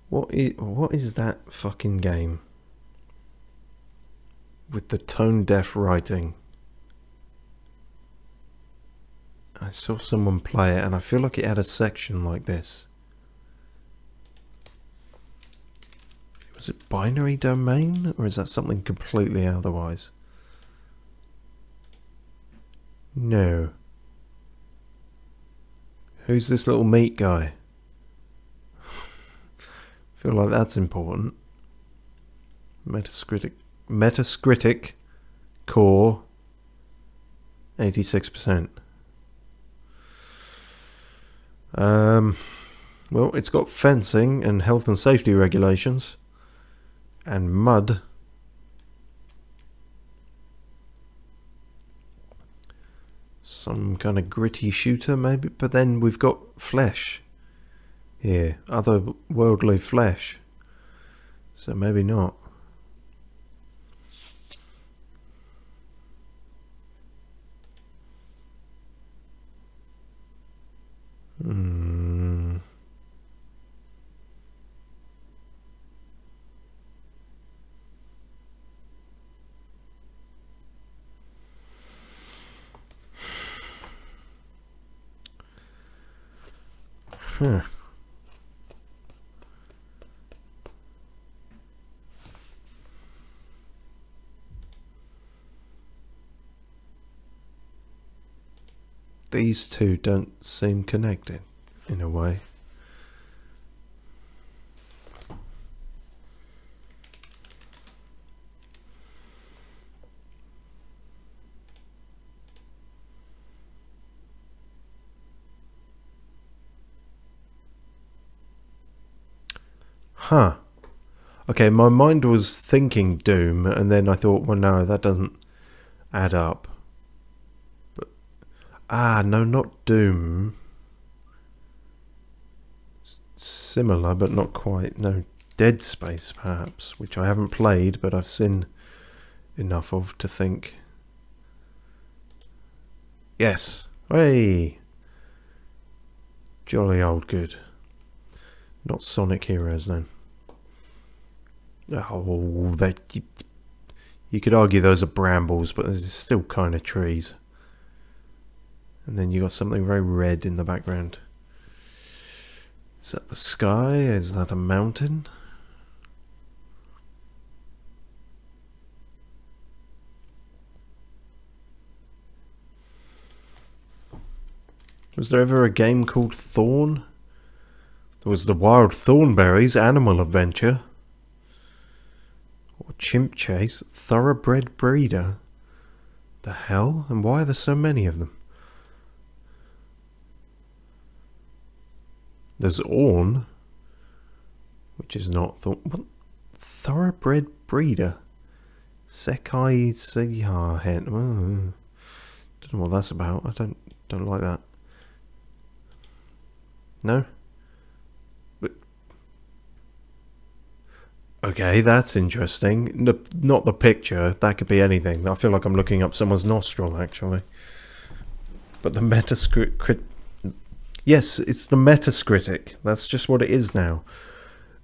What is that fucking game? With the tone-deaf writing. I saw someone play it and I feel like it had a section like this. Was it binary domain? Or is that something completely otherwise? No. Who's this little meat guy? Feel like that's important. Metacritic core 86%. Well, it's got fencing and health and safety regulations and mud. Some kind of gritty shooter maybe, but then we've got flesh here, otherworldly flesh, so maybe not. Huh. These two don't seem connected in a way. Huh. Okay, my mind was thinking Doom, and then I thought, well, no, that doesn't add up. But no, not Doom. Similar, but not quite. No, Dead Space, perhaps, which I haven't played, but I've seen enough of to think. Yes. Hey. Jolly old good. Not Sonic Heroes, then. Oh, you could argue those are brambles, but they're still kind of trees. And then you got something very red in the background. Is that the sky? Is that a mountain? Was there ever a game called Thorn? There was the Wild Thornberries Animal Adventure. Or Chimp Chase, Thoroughbred Breeder. The hell? And why are there so many of them? There's Orn, which is not what? Thoroughbred Breeder. Sekai Seha Hen. Don't know what that's about. I don't like that. No? But okay, that's interesting. Not the picture. That could be anything. I feel like I'm looking up someone's nostril, actually. But the Metacritic... Yes, it's the Metacritic. That's just what it is now.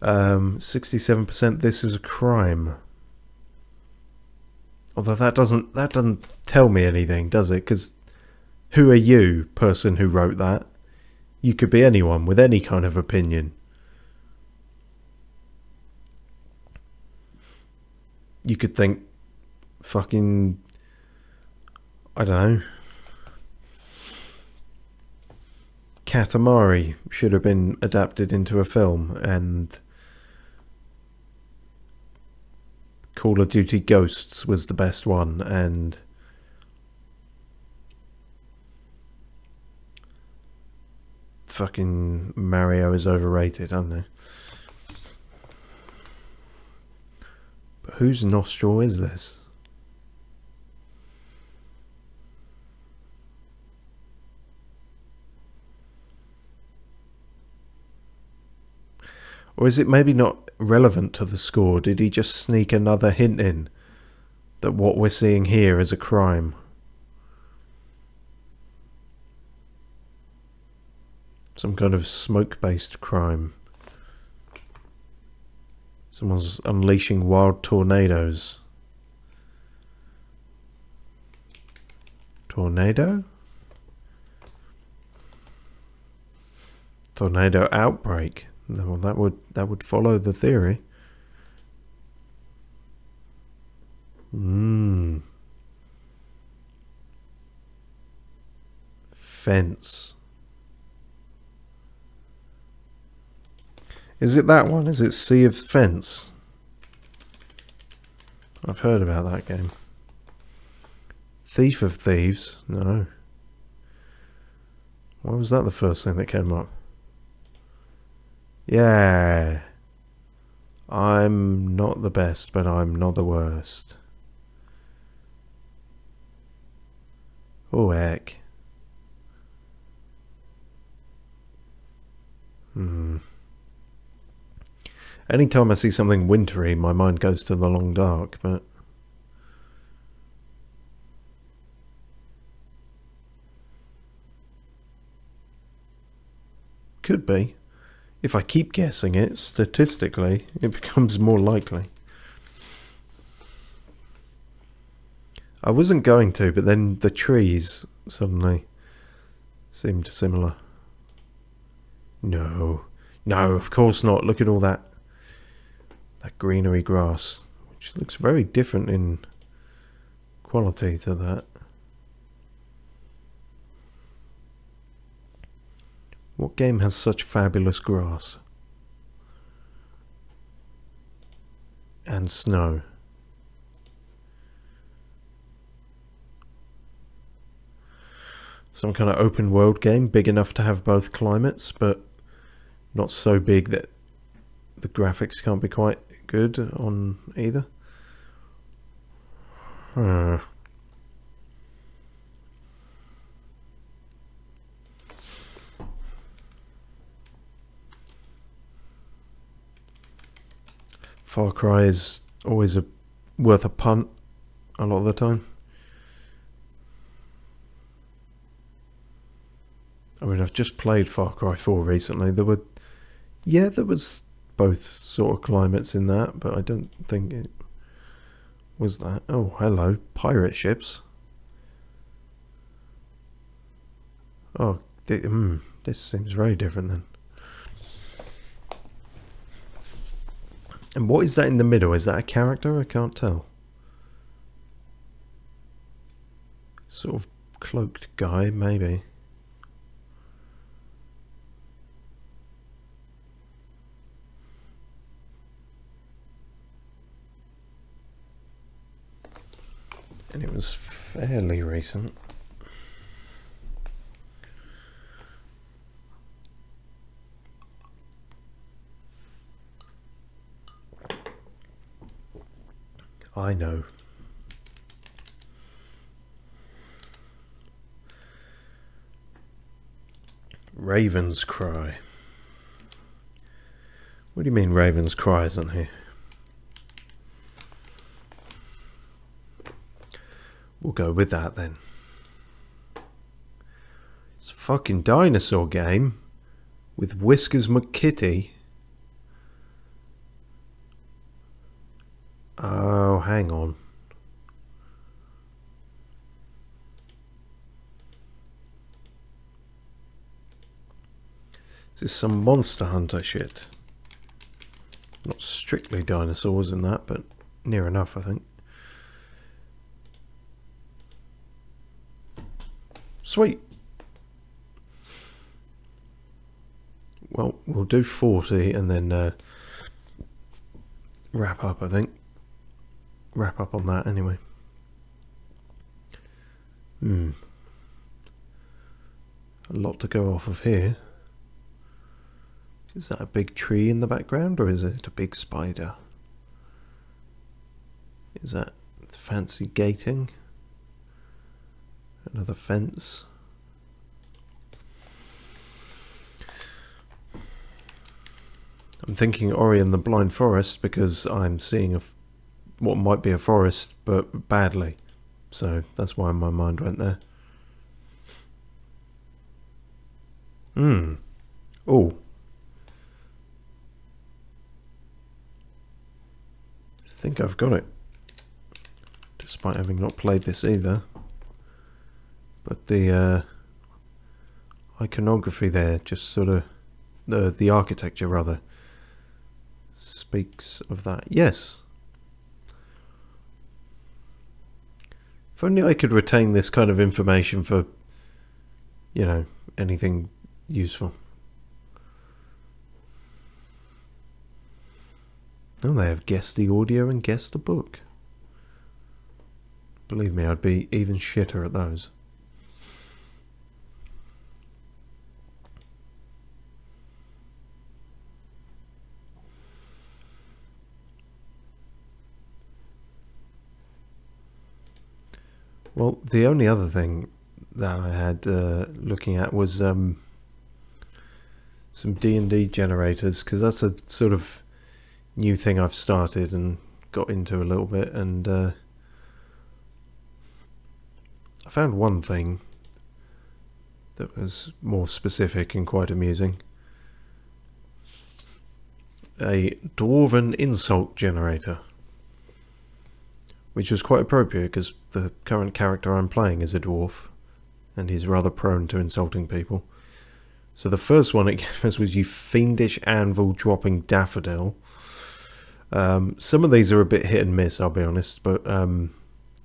67% this is a crime. Although that doesn't tell me anything, does it? Because who are you, person who wrote that? You could be anyone with any kind of opinion. You could think fucking, I don't know, Katamari should have been adapted into a film, and Call of Duty Ghosts was the best one, and fucking Mario is overrated, I don't know. But whose nostril is this? Or is it maybe not relevant to the score? Did he just sneak another hint in that what we're seeing here is a crime? Some kind of smoke-based crime. Someone's unleashing wild tornadoes. Tornado? Tornado outbreak. Well, that would follow the theory. Fence. Is it that one? Is it Sea of Fence? I've heard about that game. Thief of Thieves? No. Why was that the first thing that came up? Yeah. I'm not the best, but I'm not the worst. Oh, heck. Anytime I see something wintry, my mind goes to the long dark, but... Could be. If I keep guessing it, statistically, it becomes more likely. I wasn't going to, but then the trees suddenly seemed similar. No. No, of course not. Look at all that greenery grass, which looks very different in quality to that. What game has such fabulous grass? And snow. Some kind of open world game, big enough to have both climates, but not so big that the graphics can't be quite good on either. Far Cry is always worth a punt a lot of the time. I mean, I've just played Far Cry 4 recently. There was both sort of climates in that, but I don't think it was that. Oh, hello, pirate ships. Oh, this seems very different then. And what is that in the middle? Is that a character? I can't tell. Sort of cloaked guy, maybe. And it was fairly recent. I know. Raven's Cry. What do you mean Raven's Cry isn't here? We'll go with that then. It's a fucking dinosaur game with Whiskers McKitty. Oh, hang on. This is some Monster Hunter shit. Not strictly dinosaurs in that, but near enough, I think. Sweet. Well, we'll do 40 and then wrap up, I think. Wrap up on that anyway. A lot to go off of here. Is that a big tree in the background or is it a big spider? Is that fancy gating? Another fence. I'm thinking Ori and the Blind Forest because I'm seeing what might be a forest, but badly. So that's why my mind went there. Oh. I think I've got it. Despite having not played this either. But the iconography there, just sort of the architecture rather, speaks of that. Yes. If only I could retain this kind of information for you know, anything useful. Oh, they have guessed the audio and guessed the book. Believe me, I'd be even shitter at those. Well, the only other thing that I had looking at was some D&D generators, because that's a sort of new thing I've started and got into a little bit, and I found one thing that was more specific and quite amusing. A dwarven insult generator, which was quite appropriate because the current character I'm playing is a dwarf and he's rather prone to insulting people. So the first one it gave us was, "You fiendish anvil dropping daffodil." Some of these are a bit hit and miss, I'll be honest, but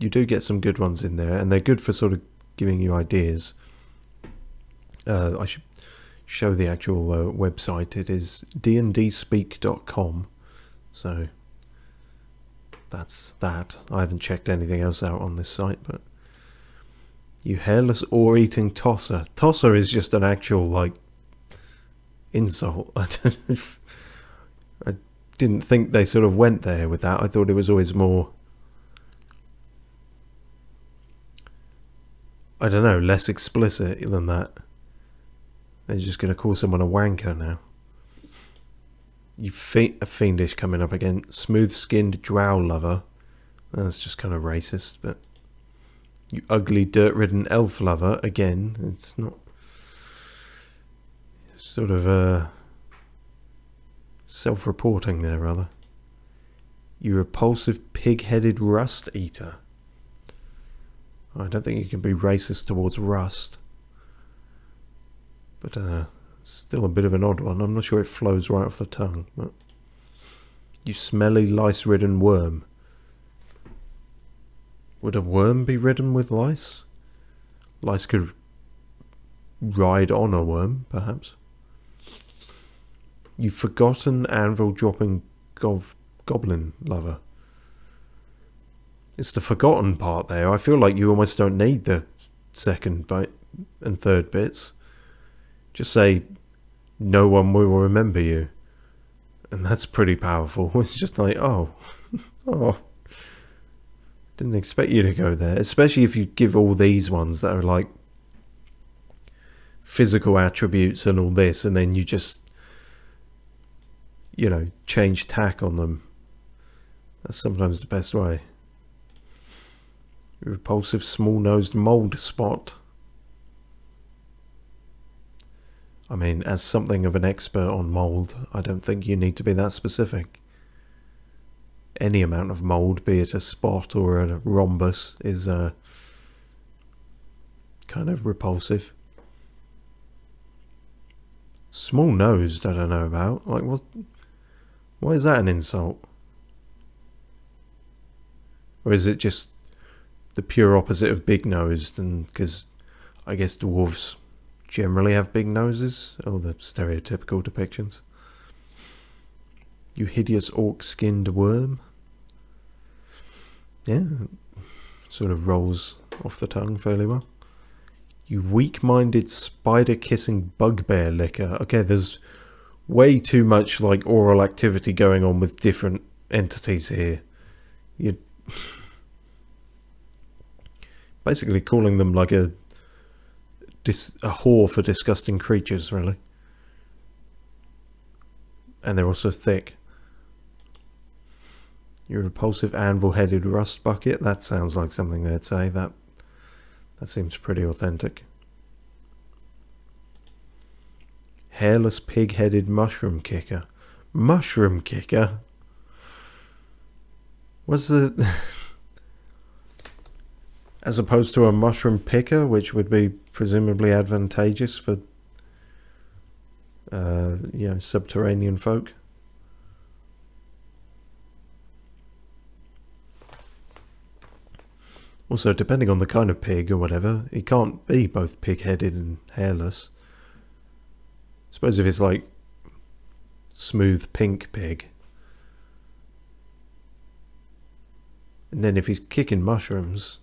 you do get some good ones in there, and they're good for sort of giving you ideas. I should show the actual website. It is dndspeak.com, so that's that. I haven't checked anything else out on this site, but "You hairless ore-eating tosser." Tosser is just an actual, like, insult. I didn't think they sort of went there with that. I thought it was always more, I don't know, less explicit than that. They're just going to call someone a wanker now. "You fiendish," coming up again. "Smooth-skinned drow lover." That's just kind of racist, but "You ugly, dirt-ridden elf lover." Again, it's not sort of self-reporting there, rather. "You repulsive, pig-headed rust eater." I don't think you can be racist towards rust, but still a bit of an odd one. I'm not sure it flows right off the tongue. But "You smelly, lice-ridden worm." Would a worm be ridden with lice? Lice could ride on a worm, perhaps. "You forgotten anvil-dropping goblin lover." It's the forgotten part there. I feel like you almost don't need the second bit and third bits. Just say, "No one will remember you." And that's pretty powerful. It's just like, oh, oh. Didn't expect you to go there. Especially if you give all these ones that are like physical attributes and all this, and then you just, you know, change tack on them. That's sometimes the best way. "Repulsive, small-nosed mold spot." I mean, as something of an expert on mold, I don't think you need to be that specific. Any amount of mold, be it a spot or a rhombus, is kind of repulsive. Small-nosed, I don't know about. Like, what? Why is that an insult? Or is it just the pure opposite of big-nosed? And because I guess dwarves generally have big noses, or the stereotypical depictions. "You hideous orc-skinned worm." Yeah, sort of rolls off the tongue fairly well. "You weak-minded, spider-kissing bugbear licker." Okay, there's way too much like oral activity going on with different entities here. You're basically calling them like a whore for disgusting creatures, really. And they're also thick. "Your repulsive anvil-headed rust bucket." That sounds like something they'd say. That seems pretty authentic. "Hairless, pig-headed mushroom kicker." Mushroom kicker? What's the... As opposed to a mushroom picker, which would be presumably advantageous for, you know, subterranean folk. Also, depending on the kind of pig or whatever, he can't be both pig-headed and hairless. Suppose if it's like smooth pink pig. And then if he's kicking mushrooms,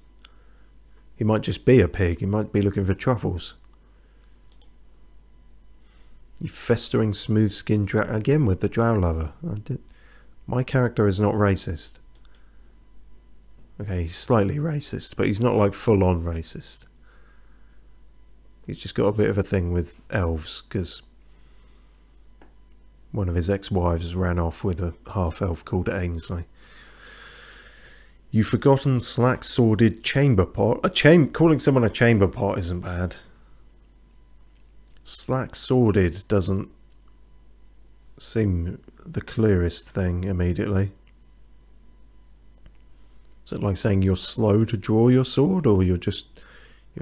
he might just be a pig. He might be looking for truffles. You festering smooth skin again with the drow lover. My character is not racist. Okay, he's slightly racist, but he's not like full on racist. He's just got a bit of a thing with elves, because one of his ex-wives ran off with a half-elf called Ainsley. You forgotten slack-sworded chamber pot. Calling someone a chamber pot isn't bad. Slack-sworded doesn't seem the clearest thing immediately. Is it like saying you're slow to draw your sword, or your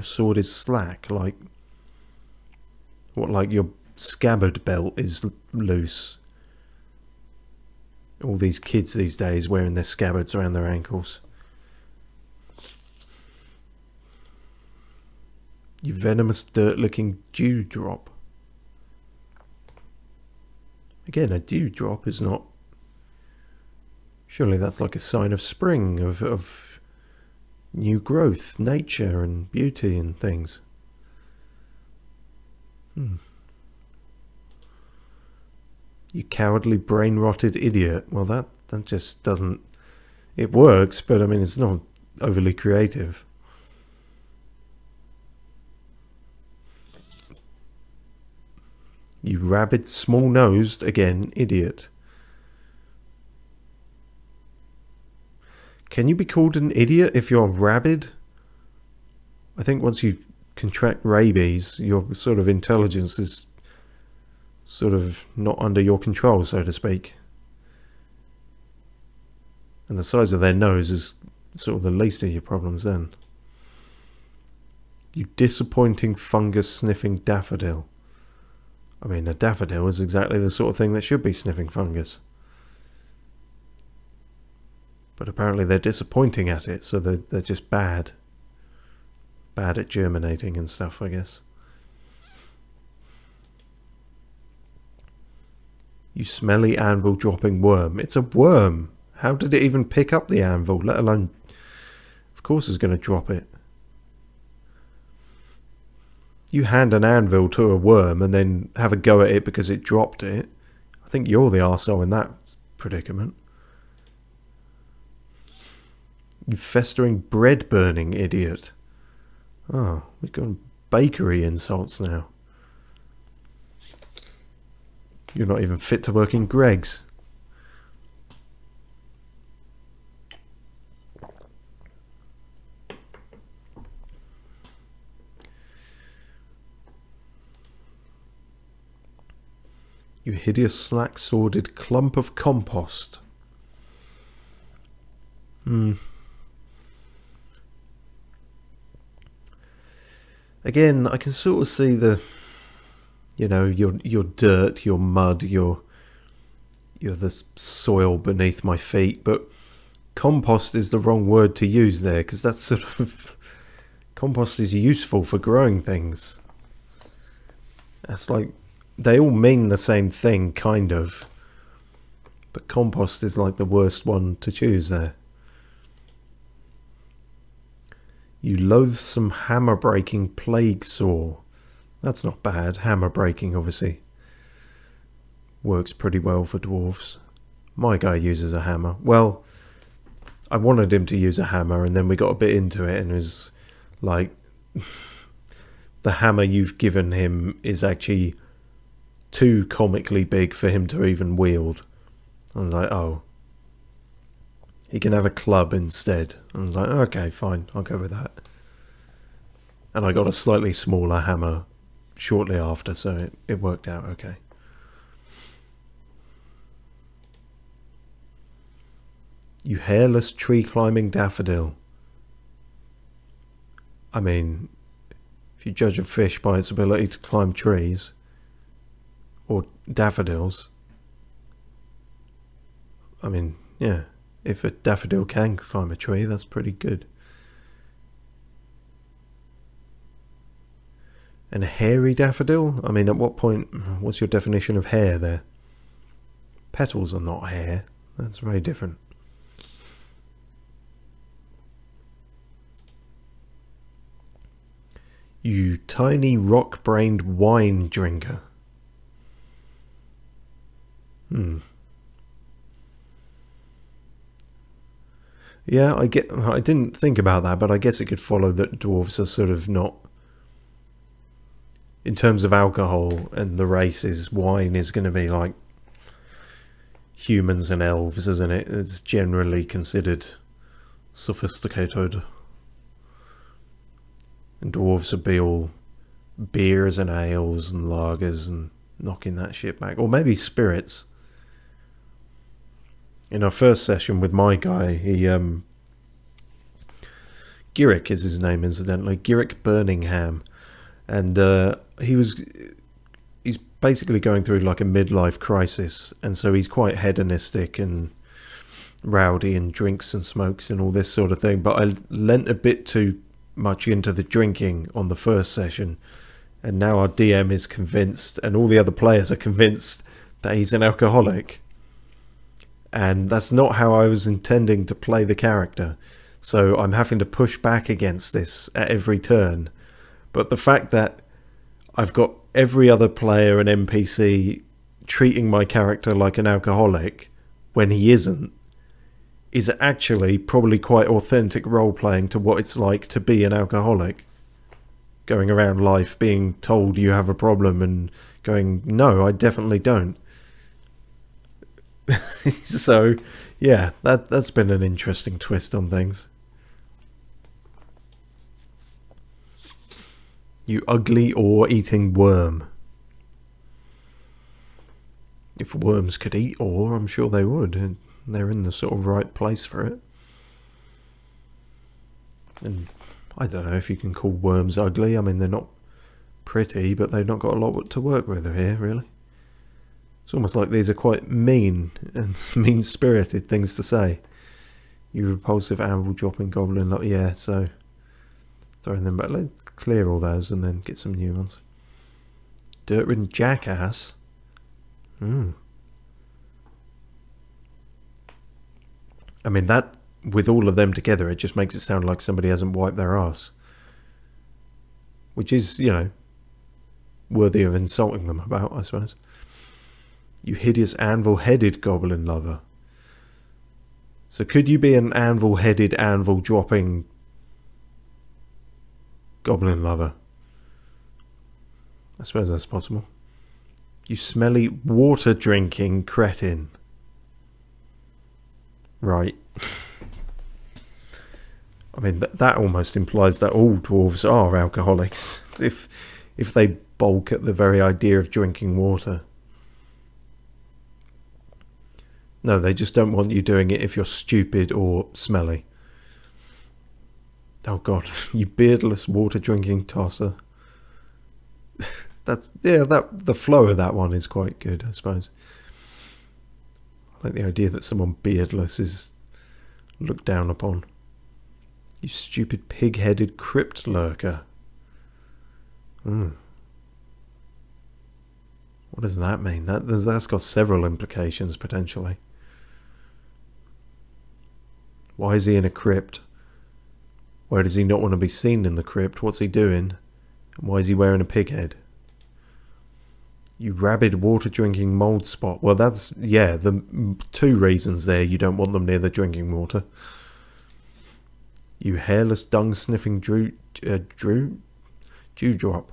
sword is slack? Like what? Like your scabbard belt is loose. All these kids these days wearing their scabbards around their ankles. You venomous dirt-looking dewdrop. Again, a dewdrop is not... Surely that's like a sign of spring, of new growth, nature and beauty and things. You cowardly brain-rotted idiot. Well, that just doesn't... It works, but I mean, it's not overly creative. You rabid, small-nosed, again, idiot. Can you be called an idiot if you're rabid? I think once you contract rabies, your sort of intelligence is sort of not under your control, so to speak. And the size of their nose is sort of the least of your problems then. You disappointing fungus-sniffing daffodil. I mean, a daffodil is exactly the sort of thing that should be sniffing fungus. But apparently they're disappointing at it, so they're just bad. Bad at germinating and stuff, I guess. You smelly anvil dropping worm. It's a worm. How did it even pick up the anvil, let alone... Of course it's going to drop it. You hand an anvil to a worm and then have a go at it because it dropped it. I think you're the arsehole in that predicament. You festering bread burning idiot. Oh, we've got bakery insults now. You're not even fit to work in Greg's. You hideous slack-sworded clump of compost. Again, I can sort of see the, you know, your dirt, your mud, you're the soil beneath my feet, but compost is the wrong word to use there, because that's sort of... Compost is useful for growing things. That's like... They all mean the same thing, kind of. But compost is like the worst one to choose there. You loathsome hammer-breaking plague saw. That's not bad. Hammer-breaking, obviously, works pretty well for dwarves. My guy uses a hammer. Well, I wanted him to use a hammer, and then we got a bit into it, and it was like... the hammer you've given him is actually... too comically big for him to even wield. I was like, oh. He can have a club instead. I was like, okay, fine, I'll go with that. And I got a slightly smaller hammer shortly after, so it worked out okay. You hairless tree-climbing daffodil. I mean, if you judge a fish by its ability to climb trees... or daffodils. I mean, yeah. If a daffodil can climb a tree, that's pretty good. And a hairy daffodil? I mean, at what point, what's your definition of hair there? Petals are not hair. That's very different. You tiny rock-brained wine drinker. Yeah, I didn't think about that, but I guess it could follow that dwarves are sort of not... In terms of alcohol and the races, wine is going to be like humans and elves, isn't it? It's generally considered sophisticated. And dwarves would be all beers and ales and lagers and knocking that shit back. Or maybe spirits. In our first session with my guy, he... Girick is his name, incidentally. Girick Birmingham. And he's basically going through like a midlife crisis. And so he's quite hedonistic and rowdy and drinks and smokes and all this sort of thing. But I lent a bit too much into the drinking on the first session, and now our DM is convinced and all the other players are convinced that he's an alcoholic, and that's not how I was intending to play the character, so I'm having to push back against this at every turn. But the fact that I've got every other player and NPC treating my character like an alcoholic when he isn't is actually probably quite authentic role-playing to what it's like to be an alcoholic. Going around life being told you have a problem and going, no, I definitely don't. So, yeah, that's been an interesting twist on things. You ugly ore-eating worm. If worms could eat ore, I'm sure they would. And they're in the sort of right place for it. And I don't know if you can call worms ugly. I mean, they're not pretty, but they've not got a lot to work with here, really. It's almost like these are quite mean and mean-spirited things to say. You repulsive anvil-dropping goblin. Yeah, so throwing them back. Let's clear all those and then get some new ones. Dirt-ridden jackass. I mean, that, with all of them together, it just makes it sound like somebody hasn't wiped their ass. Which is, you know, worthy of insulting them about, I suppose. You hideous anvil-headed goblin lover. So could you be an anvil-headed, anvil-dropping goblin lover? I suppose that's possible. You smelly, water-drinking cretin. Right. I mean, that almost implies that all dwarves are alcoholics, if they balk at the very idea of drinking water. No, they just don't want you doing it if you're stupid or smelly. Oh god, you beardless water-drinking tosser. The flow of that one is quite good, I suppose. I like the idea that someone beardless is looked down upon. You stupid pig-headed crypt lurker. What does that mean? That's got several implications, potentially. Why is he in a crypt? Why does he not want to be seen in the crypt? What's he doing? And why is he wearing a pig head? You rabid water-drinking mold spot. Well, that's, yeah, the two reasons there you don't want them near the drinking water. You hairless dung-sniffing dewdrop.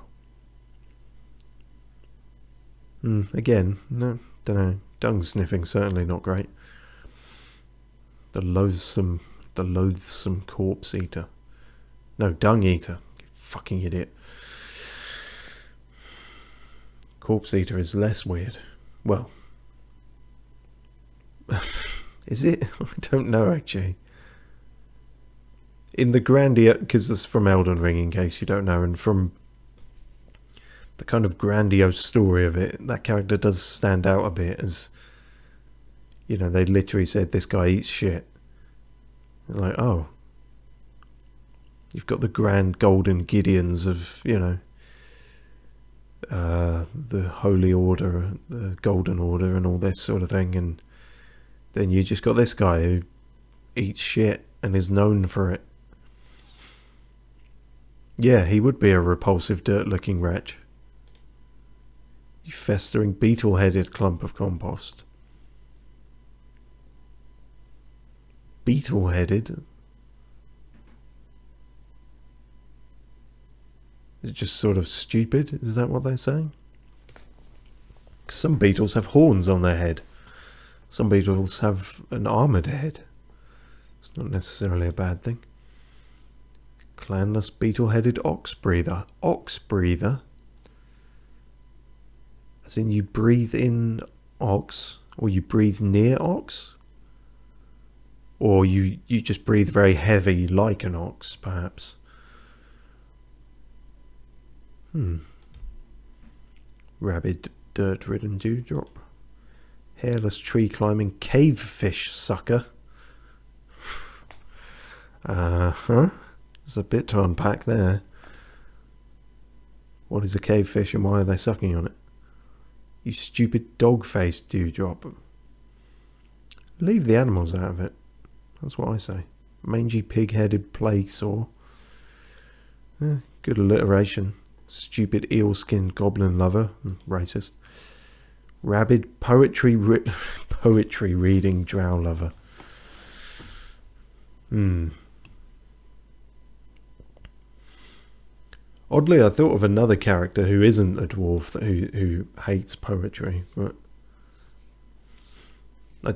Again, no, don't know. Dung-sniffing, certainly not great. The loathsome corpse eater. No, dung eater. You fucking idiot. Corpse eater is less weird. Well, is it? I don't know, actually. In the grandiose, because this is from Elden Ring, in case you don't know, and from the kind of grandiose story of it, that character does stand out a bit as, you know, they literally said this guy eats shit. They're like, oh, you've got the grand golden Gideons of, you know, the Holy Order, the Golden Order, and all this sort of thing, and then you just got this guy who eats shit and is known for it. Yeah, he would be a repulsive, dirt-looking wretch. You festering, beetle-headed clump of compost. Beetle-headed? Is it just sort of stupid? Is that what they're saying? Some beetles have horns on their head. Some beetles have an armoured head. It's not necessarily a bad thing. Clanless beetle-headed ox breather. Ox breather? As in you breathe in ox, or you breathe near ox? Or you just breathe very heavy like an ox, perhaps? Rabid, dirt-ridden dewdrop. Hairless tree-climbing cave fish sucker. There's a bit to unpack there. What is a cave fish and why are they sucking on it? You stupid dog-faced dewdrop. Leave the animals out of it. That's what I say. Mangy pig-headed plague sore. Good alliteration. Stupid eel-skinned goblin lover. Racist. Rabid poetry reading drow lover. Oddly, I thought of another character who isn't a dwarf who hates poetry. But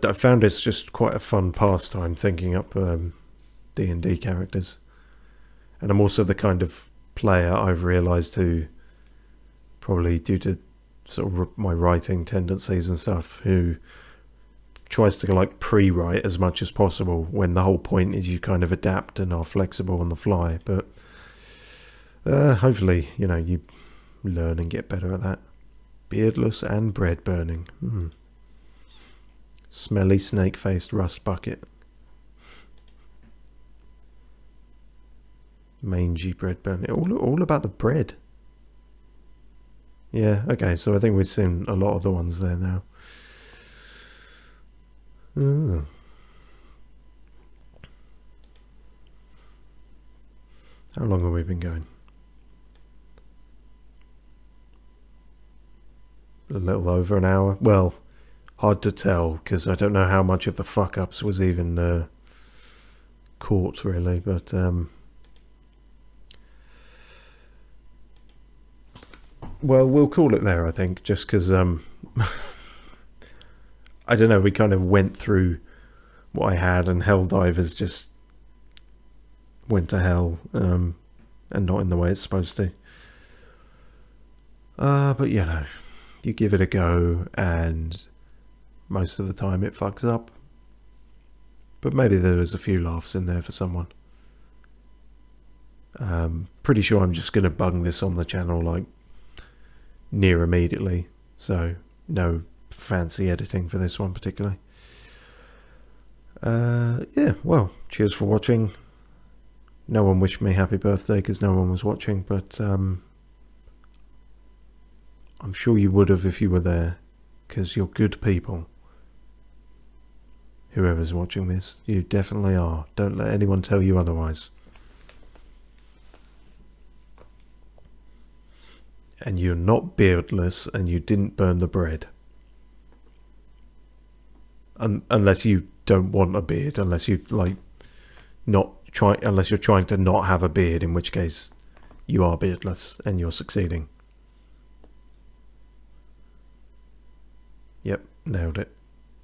I found it's just quite a fun pastime thinking up D&D characters. And I'm also the kind of player I've realised who, probably due to sort of my writing tendencies and stuff, who tries to like pre-write as much as possible when the whole point is you kind of adapt and are flexible on the fly. But hopefully, you know, you learn and get better at that. Beardless and bread burning. Smelly snake-faced rust bucket. Mangy bread burning. All about the bread. Yeah, okay, so I think we've seen a lot of the ones there now. How long have we been going? A little over an hour. Well, hard to tell, because I don't know how much of the fuck-ups was even caught, really, but well, we'll call it there, I think, just because I don't know, we kind of went through what I had, and Helldivers just went to hell, and not in the way it's supposed to. But you know, you give it a go, and most of the time it fucks up. But maybe there was a few laughs in there for someone. Pretty sure I'm just going to bung this on the channel like near immediately, so no fancy editing for this one particularly. Yeah, well, cheers for watching. No one wished me happy birthday because no one was watching, but I'm sure you would have if you were there, because you're good people. Whoever's watching this, you definitely are. Don't let anyone tell you otherwise. And you're not beardless, and you didn't burn the bread. Unless you don't want a beard, unless you unless you're trying to not have a beard, in which case you are beardless and you're succeeding. Yep, nailed it.